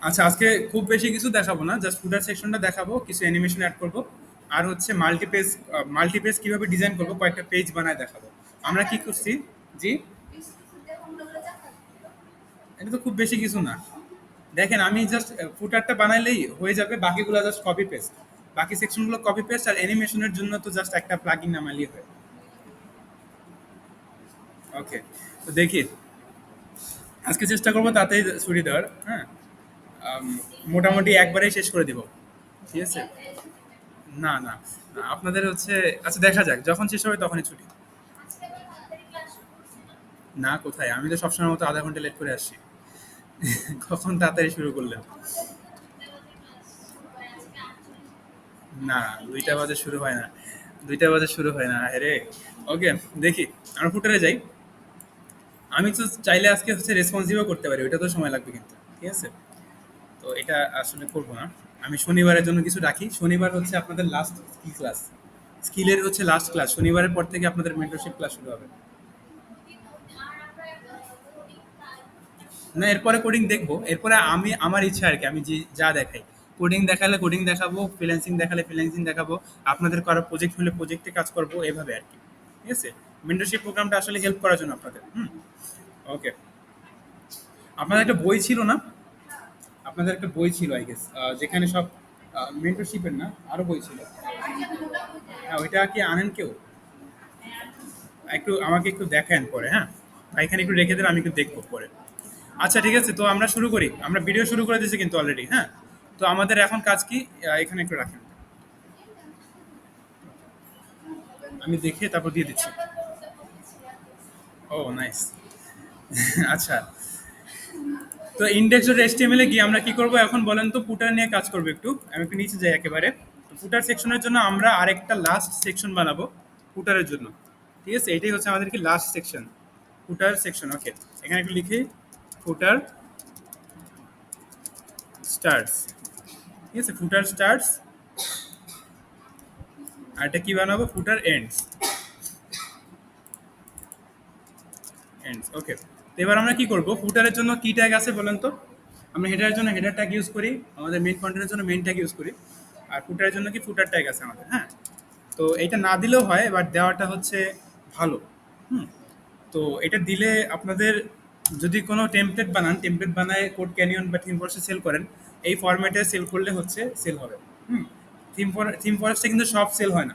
আচ্ছা, আজকে খুব বেশি কিছু দেখাবো না, জাস্ট ফুটার সেকশনটা দেখাবো, কিছু অ্যানিমেশন অ্যাড করব, আর হচ্ছে মাল্টিপেজ কিভাবে ডিজাইন করব কয়েকটা পেজ বানায় দেখাবো। আমরা কি করছি? জি, এটা তো খুব বেশি কিছু না। দেখেন, আমি জাস্ট ফুটারটা বানাইলেই হয়ে যাবে, বাকিগুলো জাস্ট কপি পেস্ট। বাকি সেকশনগুলো কপি পেস্ট, আর অ্যানিমেশনের জন্য তো জাস্ট একটা প্লাগইন নামাইলেই হয়। ওকে, তো দেখি, আজকে চেষ্টা করবো তাতেই ছুটি দেওয়ার। হ্যাঁ, আম, মোটামুটি একবারেই শেষ করে দিব। ঠিক আছে। না না, না, আপনাদের হচ্ছে, আচ্ছা দেখা যাক, যখন শেষ হবে তখনই ছুটি। না, কোথায়, আমি তো সবসময় মতো আধা ঘন্টা লেট করে আসছি। কখন তাড়াতাড়ি শুরু করলেন? না, 2টা বাজে শুরু হয় না। 2টা বাজে শুরু হয় না, আরে। ওকে, দেখি, আমরা ফুটারে যাই। আমি তো চাইলে আজকে হচ্ছে রেসপন্সিভও করতে পারি, ওইটা তো সময় লাগবে কিন্তু। ঠিক আছে, তো এটা আসলে করবো না। আমি শনিবারের জন্য কিছু রাখি, শনিবার হচ্ছে আপনাদের লাস্ট স্কিল ক্লাস। স্কিলের হচ্ছে লাস্ট ক্লাস, শনিবারের পর থেকে আপনাদের মেন্টরশিপ ক্লাস শুরু হবে। না, এরপরে কোডিং দেখবো, এরপরে আমি আমার ইচ্ছা আর কি, আমি যে যা দেখাই, কোডিং দেখালে কোডিং দেখাবো, ফ্রিল্যান্সিং দেখালে ফ্রিল্যান্সিং দেখাবো, আপনাদের কারো প্রজেক্ট হলে প্রজেক্টে কাজ করবো, এভাবে আর কি। ঠিক আছে, মেন্টরশিপ প্রোগ্রামটা আসলে হেল্প করার জন্য আপনাদের। ওকে, আপনাদের একটা বই ছিল না? আপনাদের একটা বই ছিল আই গেস, যেখানে সব মেন্টরশিপের না, আরো বই ছিল। হ্যাঁ, ওইটা কি আনেন কেউ? একটু আমাকে একটু দেখান পরে, হ্যাঁ, বা এখানে একটু রেখে দেন, আমি একটু দেখবো পরে। আচ্ছা ঠিক আছে, তো আমরা শুরু করি, আমরা ভিডিও শুরু করে দিয়েছি কিন্তু অলরেডি। হ্যাঁ, তো আমাদের এখন কাজ কি? এখানে একটু রাখেন, আমি দেখে তারপর দিয়ে দিচ্ছি। ও নাইস। আচ্ছা, তো ইন্ডেক্স ডট এইচটিএমএল এ গিয়ে আমরা কি করব এখন বলেন তো? ফুটার নিয়ে কাজ করবো একটু, আমি একটু নিচে যাই একেবারে। তো ফুটার সেকশনের জন্য আমরা আরেকটা লাস্ট সেকশন বানাবো ফুটারের জন্য। ঠিক আছে, এটাই হচ্ছে আমাদের কি লাস্ট সেকশন, ফুটার সেকশন। ওকে, এখানে একটু লিখি, ফুটার স্টার্টস। ঠিক আছে, ফুটার স্টার্টস। আর এটা কি বানাবো? ফুটার এন্ডস। এন্ডস, ওকে। তো এবার আমরা কি করব, ফুটারের জন্য কি ট্যাগ আছে বলেন তো? আমরা হেডারের জন্য হেডার ট্যাগ ইউজ করি, আমাদের মেইন কন্টেন্টের জন্য মেইন ট্যাগ ইউজ করি, আর ফুটারের জন্য কি ফুটার ট্যাগ আছে আমাদের। হ্যাঁ, তো এটা না দিলেও হয়, বাট দেওয়াটা হচ্ছে ভালো। হুম, তো এটা দিলে আপনাদের, যদি কোনো টেমপ্লেট বানান, টেমপ্লেট বানায় কোড ক্যানিয়ন বা থিম ফরেস্টে সেল করেন, এই ফরম্যাটে সেল করলে হচ্ছে সেল হবে। হুম, থিম ফরেস্টে কিন্তু সব সেল হয় না,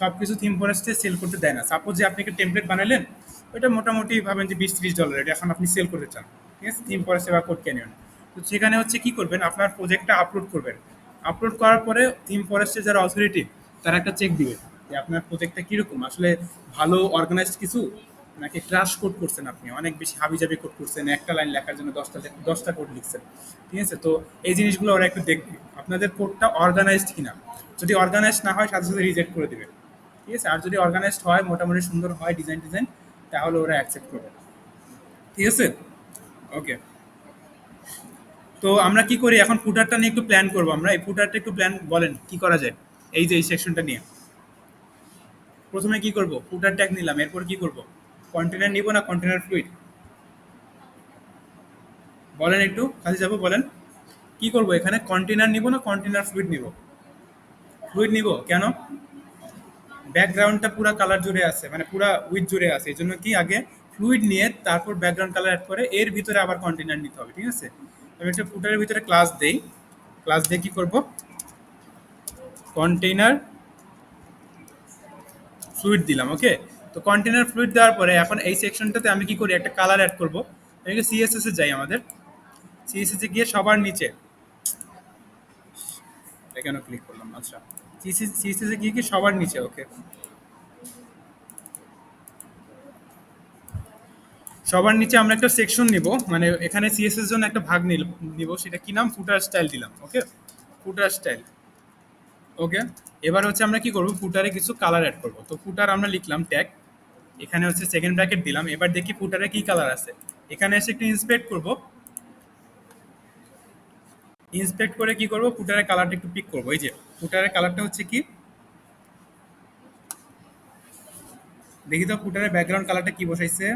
সব কিছু থিম ফরেস্টে সেল করতে দেয় না। সাপোজ যে আপনি একটা টেমপ্লেট বানালেন, ওইটা মোটামুটি ভাবেন যে 20-30 ডলার, এটা এখন আপনি সেল করতে চান, ঠিক আছে, থিম ফরেস্টে বা কোড ক্যানিয়ন। তো সেখানে হচ্ছে কি করবেন, আপনার প্রজেক্টটা আপলোড করবেন। আপলোড করার পরে থিম ফরেস্টের যারা অথরিটি, তারা একটা চেক দিবে যে আপনার প্রজেক্টটা কীরকম, আসলে ভালো অর্গানাইজড কিছু, নাকি ক্রাশ কোড করছেন, আপনি অনেক বেশি হাবিজাবি কোড করছেন, একটা লাইন লেখার জন্য 10টা কোড লিখছেন। ঠিক আছে, তো এই জিনিসগুলো ওরা একটু দেখবে, আপনাদের কোডটা অর্গানাইজড কিনা। যদি অর্গানাইজড না হয়, সাথে সাথে রিজেক্ট করে দিবে। ঠিক আছে, আর যদি অর্গানাইজড হয়, মোটামুটি সুন্দর হয় ডিজাইন ডিজাইন, তাহলে ওরা অ্যাকসেপ্ট করবে। ঠিক আছে, ওকে। তো আমরা কি করি এখন, ফুটারটা নিয়ে একটু প্ল্যান করবো, আমরা এই ফুটারটা একটু প্ল্যান বলেন কি করা যায়, এই যে এই সেকশনটা নিয়ে। প্রথমে কি করব, ফুটার ট্যাগ নিলাম, এরপর কি করব? কন্টেনার নিব না কন্টেনার ফ্লুইড? বলেন একটু, কাছে যাবো বলেন। কি করব এখানে, কন্টেনার নিব না কন্টেনার ফ্লুইড নিব? ফ্লুইড নিব কেন? ব্যাকগ্রাউন্ডটা পুরো কালার জুড়ে আছে, মানে পুরো উইথ জুড়ে আছে, এই জন্য কি আগে ফ্লুইড নিয়ে তারপর ব্যাকগ্রাউন্ড কালার অ্যাড করে এর ভিতরে আবার কন্টেনার নিতে হবে। ঠিক আছে, আমি একটা ফুটারের ভিতরে ক্লাস দেই, ক্লাস দিয়ে কি করব, কন্টেইনার ফ্লুইড দিলাম। ওকে, তো কন্টেনার ফ্লুইড দেওয়ার পরে এখন এই সেকশনটাতে আমি কি করি, একটা কালার অ্যাড করব। আমি সিএসএস এ যাই, আমাদের সিএসএস এ গিয়ে সবার নিচে, এটা কেন ক্লিক করলাম, আচ্ছা, সিএসএস এ গিয়ে কি সবার নিচে, ওকে, সবার নিচে আমরা একটা সেকশন নিব, মানে এখানে সিএসএস জন্য একটা ভাগ নিব, সেটা কি নাম, ফুটার স্টাইল দিলাম। ওকে, ফুটার স্টাইল। ওকে, এবার হচ্ছে আমরা কি করব, ফুটারে কিছু কালার অ্যাড করব। তো ফুটার আমরা লিখলাম ট্যাগ, এখানে হচ্ছে সেকেন্ড ব্র্যাকেট দিলাম। এবার দেখি ফুটারে কি কালার আছে, এখানে এসে একটু ইন্সপেক্ট করব। ইন্সপেক্ট করে কি করব, ফুটারের কালারটা একটু পিক করব। এই যে ফুটারের কালারটা হচ্ছে কি, দেখি তো ফুটারের ব্যাকগ্রাউন্ড কালারটা কি বসাইছে।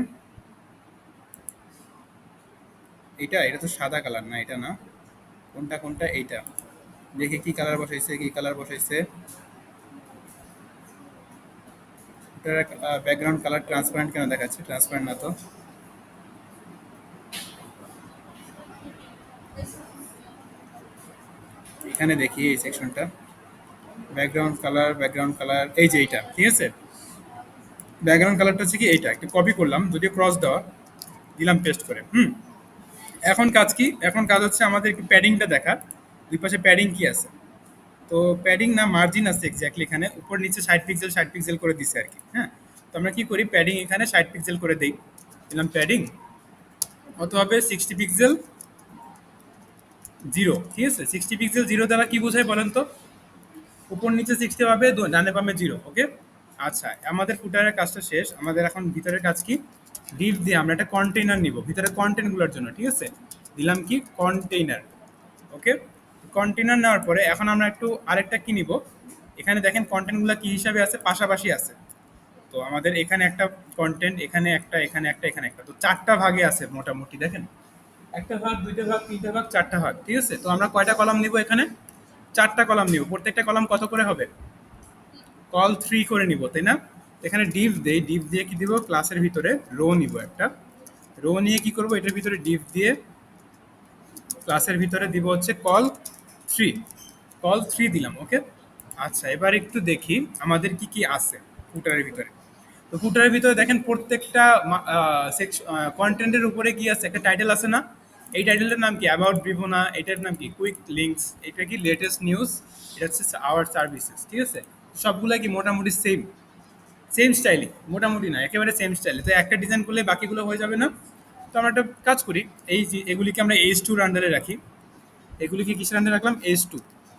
এটা তো সাদা কালার না, এটা না। কোনটা কোনটা? এইটা। দেখি কি কালার বসাইছে, কি কালার বসাইছে। এটার ব্যাকগ্রাউন্ড কালার ট্রান্সপারেন্ট কেন দেখাচ্ছে? ট্রান্সপারেন্ট না তো। এখানে দেখি এই সেকশনটা, ব্যাকগ্রাউন্ড কালার এই যে এইটা, ঠিক আছে। ব্যাকগ্রাউন্ড কালারটা হচ্ছে কি এইটা, একটু কপি করলাম, যদিও ক্রস দেওয়া, দিলাম পেস্ট করে। এখন কাজ কি? এখন কাজ হচ্ছে আমাদের একটু প্যাডিংটা দেখা, দুই পাশে প্যাডিং কি আছে। তো প্যাডিং না মার্জিন আছে এক্স্যাক্টলি এখানে, উপর নিচে 60 পিক্সেল 60 পিক্সেল করে দিছে আর কি। হ্যাঁ, তো আমরা কি করি, প্যাডিং এখানে 60 পিক্সেল করে দেই, দিলাম প্যাডিং। কত হবে? 60 পিক্সেল 0, ঠিক আছে। 60 পিক্সেল 0 দ্বারা কি বোঝায় বলেন তো? উপর নিচে 60 পাবে, ডানে বামে 0, ওকে। আচ্ছা, আমাদের ফুটারের কাজটা শেষ, আমাদের এখন ভিতরের কাজ কি? ডিপ দিয়ে আমরা একটা কন্টেইনার নিব ভিতরে কন্টেন্টগুলোর জন্য, ঠিক আছে। দিলাম কি কন্টেইনার, ওকে। কন্টেইনার নেওয়ার পরে এখন আমরা একটু আরেকটা কি নিব। এখানে দেখেন কন্টেন্টগুলো কি হিসাবে আছে, পাশাপাশি আছে। তো আমাদের এখানে একটা কন্টেন্ট, এখানে একটা, এখানে একটা, এখানে একটা, তো 4টা ভাগে আছে মোটামুটি, দেখেন। একটা ভাগ, দুইটা ভাগ, তিনটা ভাগ, 4টা ভাগ, ঠিক আছে। তো আমরা কয়টা কলাম নিব এখানে? 4টা কলাম নিব। প্রত্যেকটা কলাম কত করে হবে? কল 3 করে নিব, তাই না? এখানে ডিভ দেই, ডিভ দিয়ে কি দিব, ক্লাসের ভিতরে রো নিব একটা। রো নিয়ে কি করব, এটার ভিতরে ডিভ দিয়ে ক্লাসের ভিতরে দিব হচ্ছে কল 3। কল 3 দিলাম, ওকে। আচ্ছা, এবার একটু দেখি আমাদের কি কি আছে ফুটারের ভিতরে। তো ফুটারের ভিতরে দেখেন প্রত্যেকটা কন্টেন্টের উপরে কি আছে, একটা টাইটেল আছে না? এই টাইটেলটার নাম কি? অ্যাবাউট বিভোনা। এটার নাম কি? Quick links. এটা কি? Latest news. এটা হচ্ছে আওয়ার সার্ভিসেস, ঠিক আছে। সবগুলা কি মোটামুটি সেম, সেম স্টাইলই, মোটামুটি না একেবারে সেম স্টাইলে। তো একটা ডিজাইন করলে বাকিগুলো হয়ে যাবে না? তো আমরা একটা কাজ করি, এই যে এগুলিকে আমরা H2 আন্ডারে রাখি। এগুলিকে কিসের আন্ডারে রাখলাম? H2।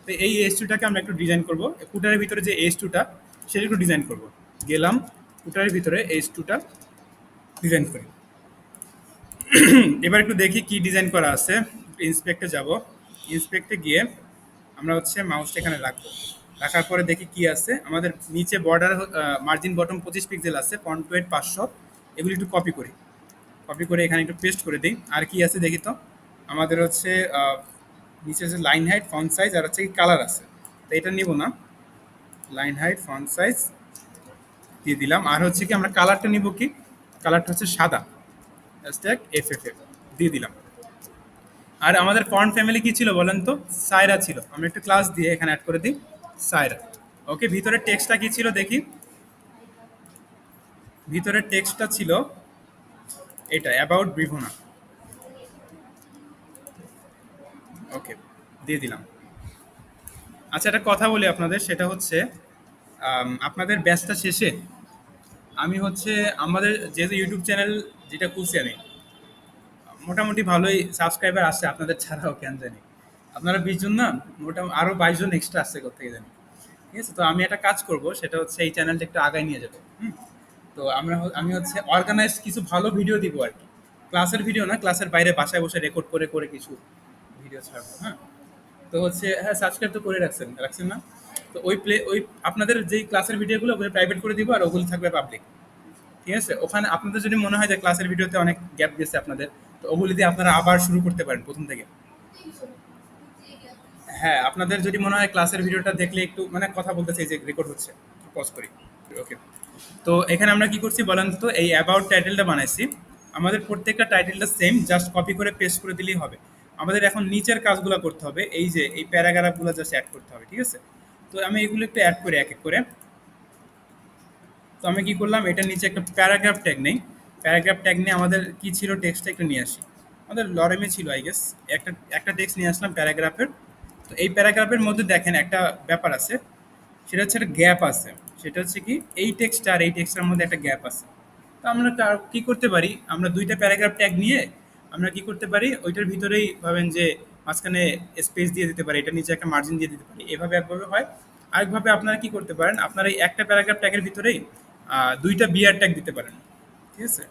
তো এই H2টাকে আমরা একটু ডিজাইন করব, ফুটারের ভিতরে যে H2টা, সেটা একটু ডিজাইন করব। গেলাম ফুটারের ভিতরে H2টা ডিজাইন করি। এবার একটু দেখি কি ডিজাইন করা আছে। ইন্সপেক্টে যাব, ইন্সপেক্টে গিয়ে আমরা হচ্ছে মাউসটা এখানে রাখবো। রাখার পরে দেখি কি আছে আমাদের নিচে। বর্ডার মার্জিন বটম 25 পিক্সেল আছে, ফন্ট ওয়েট 500। এগুলি একটু কপি করি, কপি করে এখানে একটু পেস্ট করে দিই। আর কি আছে দেখি তো। আমাদের হচ্ছে নিচে হচ্ছে লাইন হাইট, ফন্ট সাইজ, আর হচ্ছে কি কালার আছে। তো এটা নিব না, লাইন হাইট, ফন্ট সাইজ দিয়ে দিলাম। আর হচ্ছে কি আমরা কালারটা নিব কি, কালারটা হচ্ছে সাদা, FFF দিয়ে দিলাম। আর আমাদের ফন্ট ফ্যামিলি কি ছিল বলেন তো? সায়রা ছিল। আমরা একটু ক্লাস দিয়ে এখানে অ্যাড করে দিই সায়রা, ওকে। ভিতরে টেক্সটটা কি ছিল দেখি। ভিতরের টেক্সটটা ছিল এটা, অ্যাবাউট বিভোনা, ওকে, দিয়ে দিলাম। আচ্ছা, একটা কথা বলি আপনাদের, সেটা হচ্ছে আপনাদের ব্যাচটা শেষে আমি হচ্ছে আমাদের যেহেতু ইউটিউব চ্যানেল যেটা খুলছি আমি, মোটামুটি ভালোই সাবস্ক্রাইবার আসছে আপনাদের ছাড়াও, কেন জানি। আপনারা 20 জন না, মোটামুটি আরও 22 জন এক্সট্রা আসছে কোথেকে জানি, ঠিক আছে। তো আমি একটা কাজ করব, সেটা হচ্ছে এই চ্যানেলটা একটু আগায় নিয়ে যাবো। তো আমি হচ্ছে অর্গানাইজ কিছু ভালো ভিডিও দিব আর কি। ক্লাসের ভিডিও না, ক্লাসের বাইরে বাসায় বসে রেকর্ড করে করে কিছু ভিডিও ছাড়বো, হ্যাঁ। তো হচ্ছে, হ্যাঁ, সাবস্ক্রাইব তো করে রাখছেন, রাখছেন না? তো ওই আপনাদের যেই ক্লাসের ভিডিওগুলো ওগুলো প্রাইভেট করে দিব, আর ওগুলো থাকবে পাবলিক, ঠিক আছে। ওখানে আপনাদের যদি মনে হয় যে ক্লাসের ভিডিওতে অনেক গ্যাপ গেছে আপনাদের, তো ওগুলি দিয়ে আপনারা আবার শুরু করতে পারেন প্রথম থেকে। হ্যাঁ, আপনাদের যদি মনে হয় ক্লাসের ভিডিওটা দেখলে একটু মানে কথা বলতেছে, এই যে রেকর্ড হচ্ছে, পজ করি, ওকে। তো এখানে আমরা কি করছি বলেন তো, এই অ্যাবাউট টাইটেলটা বানাইছি। আমাদের প্রত্যেকটা টাইটেলটা সেম, জাস্ট কপি করে পেস্ট করে দিলেই হবে। আমাদের এখন নিচের কাজগুলো করতে হবে, এই যে এই প্যারাগ্রাফগুলো জাস্ট অ্যাড করতে হবে, ঠিক আছে। তো আমি এগুলো একটু অ্যাড করি এক এক করে। তো আমি কি করলাম, এটার নিচে একটা প্যারাগ্রাফ ট্যাগ নেই। প্যারাগ্রাফ ট্যাগ নিয়ে আমাদের কি ছিল, টেক্সটটা একটু নিয়ে আসি। আমাদের লরেমে ছিল আই গেস, একটা একটা টেক্সট নিয়ে আসলাম প্যারাগ্রাফের। তো এই প্যারাগ্রাফের মধ্যে দেখেন একটা ব্যাপার আছে, সেটা হচ্ছে একটা গ্যাপ আছে। সেটা হচ্ছে কি, এই টেক্সটটা আর এই টেক্সটের মধ্যে একটা গ্যাপ আছে। তো আমরা কি করতে পারি, আমরা দুইটা প্যারাগ্রাফ ট্যাগ নিয়ে আমরা কি করতে পারি, ওইটার ভিতরেই ভাবেন যে মাঝখানে স্পেস দিয়ে দিতে পারি, এটা নিচে একটা মার্জিন দিয়ে দিতে পারি, এভাবে একভাবে হয়। আরেকভাবে আপনারা কি করতে পারেন, আপনারা এই একটা প্যারাগ্রাফ ট্যাগের ভিতরেই দুইটা বিয়ার ট্যাগ দিতে পারেন, ঠিক আছে।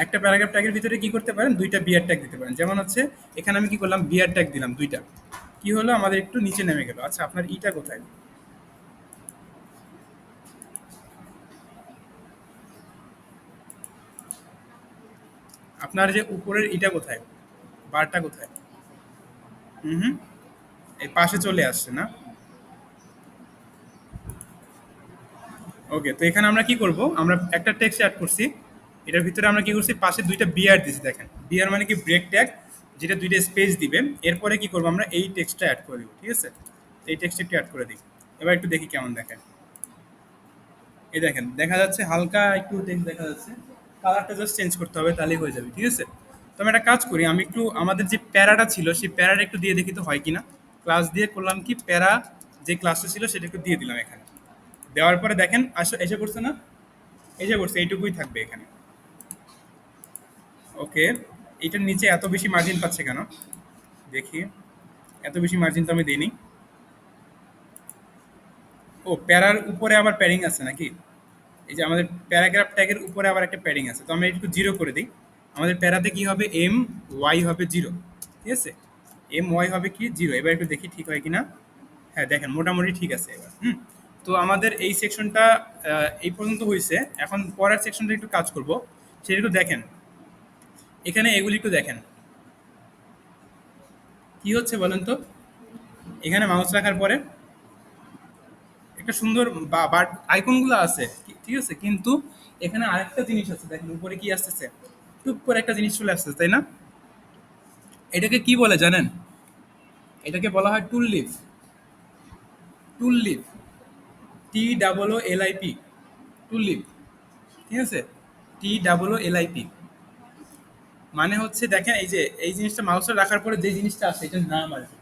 একটা প্যারাগ্রাফ ট্যাগের ভিতরে কি করতে পারেন, দুইটা বিয়ার ট্যাগ দিতে পারেন। যেমন হচ্ছে এখানে আমি কি করলাম, বিয়ার ট্যাগ দিলাম দুইটা। কি হলো, আমাদের একটু নিচে নেমে গেল। আচ্ছা, আপনার ইটা কোথায়? আপনার যে উপরের এটা কোথায়, বারটা কোথায়? হুম হুম, এই পাশে চলে আসছে না? ওকে, তো এখানে আমরা কি করব, আমরা একটা টেক্সট অ্যাড করছি, এটার ভিতরে আমরা কি করছি, পাশে দুইটা বিয়ার দিছি, দেখেন বিয়ার মানে কি ব্রেক ট্যাগ, যেটা দুইটা স্পেস দিবে। এরপরে কি করব, আমরা এই টেক্সটটা অ্যাড করে দিব, ঠিক আছে? এই টেক্সটটা একটু অ্যাড করে দিই। এবার একটু দেখি কেমন দেখেন। এই দেখেন দেখা যাচ্ছে হালকা একটু টেক্সট দেখা যাচ্ছে, কালারটা জাস্ট চেঞ্জ করতে হবে, তাহলেই হয়ে যাবে, ঠিক আছে? তো আমি একটা কাজ করি, আমি একটু আমাদের যে প্যারাটা ছিল সেই প্যারাটা একটু দিয়ে দেখি তো হয় কিনা। ক্লাস দিয়ে করলাম কি, প্যারা যে ক্লাসটা ছিল সেটা একটু দিয়ে দিলাম এখানে। দেওয়ার পরে দেখেন এসে পড়ছে না? এসে পড়ছে, এইটুকুই থাকবে এখানে। ওকে, এটার নিচে এত বেশি মার্জিন পাচ্ছে কেন দেখি। এত বেশি মার্জিন তো আমি দিইনি। ও, প্যারার উপরে আবার প্যাডিং আছে নাকি? এই যে আমাদের প্যারাগ্রাফ ট্যাগের উপরে আবার একটা প্যাডিং আছে, তো আমরা একটু জিরো করে দিই। আমাদের প্যারাতে কি হবে, এম ওয়াই হবে জিরো, ঠিক আছে? এম ওয়াই হবে কি জিরো। এবার একটু দেখি ঠিক হয় কিনা। হ্যাঁ দেখেন মোটামুটি ঠিক আছে এবার। তো আমাদের এই সেকশনটা এই পর্যন্ত হয়েছে। এখন পরের সেকশনটা একটু কাজ করব, সেটা একটু দেখেন। এখানে এগুলি একটু দেখেন কি হচ্ছে বলেন তো। এখানে মাউস রাখার পরে একটা সুন্দর বাট আইকনগুলো আছে, ঠিক আছে, কিন্তু এখানে আরেকটা জিনিস আছে, দেখেন উপরে কি আসতেছে, টুপ করে একটা জিনিস চলে আসতেছে, তাই না? এটাকে কি বলে জানেন? এটাকে বলা হয় টুল লিভ। টুল লিভ, TOOLIP, টুল লিভ, ঠিক আছে? TOOLIP মানে হচ্ছে, দেখেন এই যে এই জিনিসটা মাউসে রাখার পরে যে জিনিসটা আছে এটার নাম আর কি।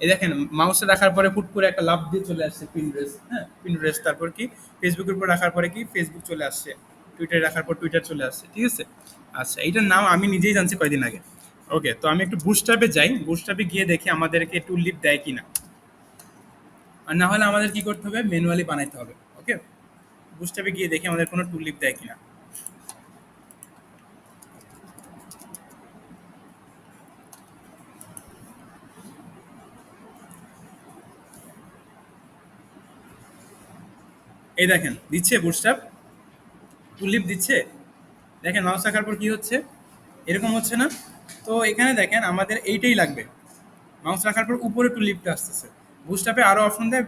এই দেখেন মাউসে রাখার পরে ফুট করে একটা লাভ দিয়ে চলে আসছে পিনড্রেস, হ্যাঁ পিনড্রেস, তারপর কি ফেসবুকের উপর রাখার পরে কি ফেসবুক চলে আসছে, টুইটারে রাখার পর টুইটার চলে আসছে, ঠিক আছে? আচ্ছা, এইটার নাম আমি নিজেই জানছি কয়দিন আগে। ওকে, তো আমি একটু বুস্টাপে যাই, বুস্টাপে গিয়ে দেখি আমাদেরকে টুল লিভ দেয় কিনা। আর না হলে আমাদের কি করতে হবে, ম্যানুয়ালি বানাইতে হবে। ওকে, বুস্টাপে গিয়ে দেখি আমাদের কোনো টুল লিভ দেয় কিনা। এই দেখেন দিচ্ছে বুস্টাপ, টুল লিভ দিচ্ছে। দেখেন মাউস রাখার পর কি হচ্ছে, এরকম হচ্ছে না? তো এখানে দেখেন আমাদের এইটাই লাগবে। মাউস রাখার পর উপরে টু লিফটে আসতেছে। বুস্টাপে আরো অপশন দেয়,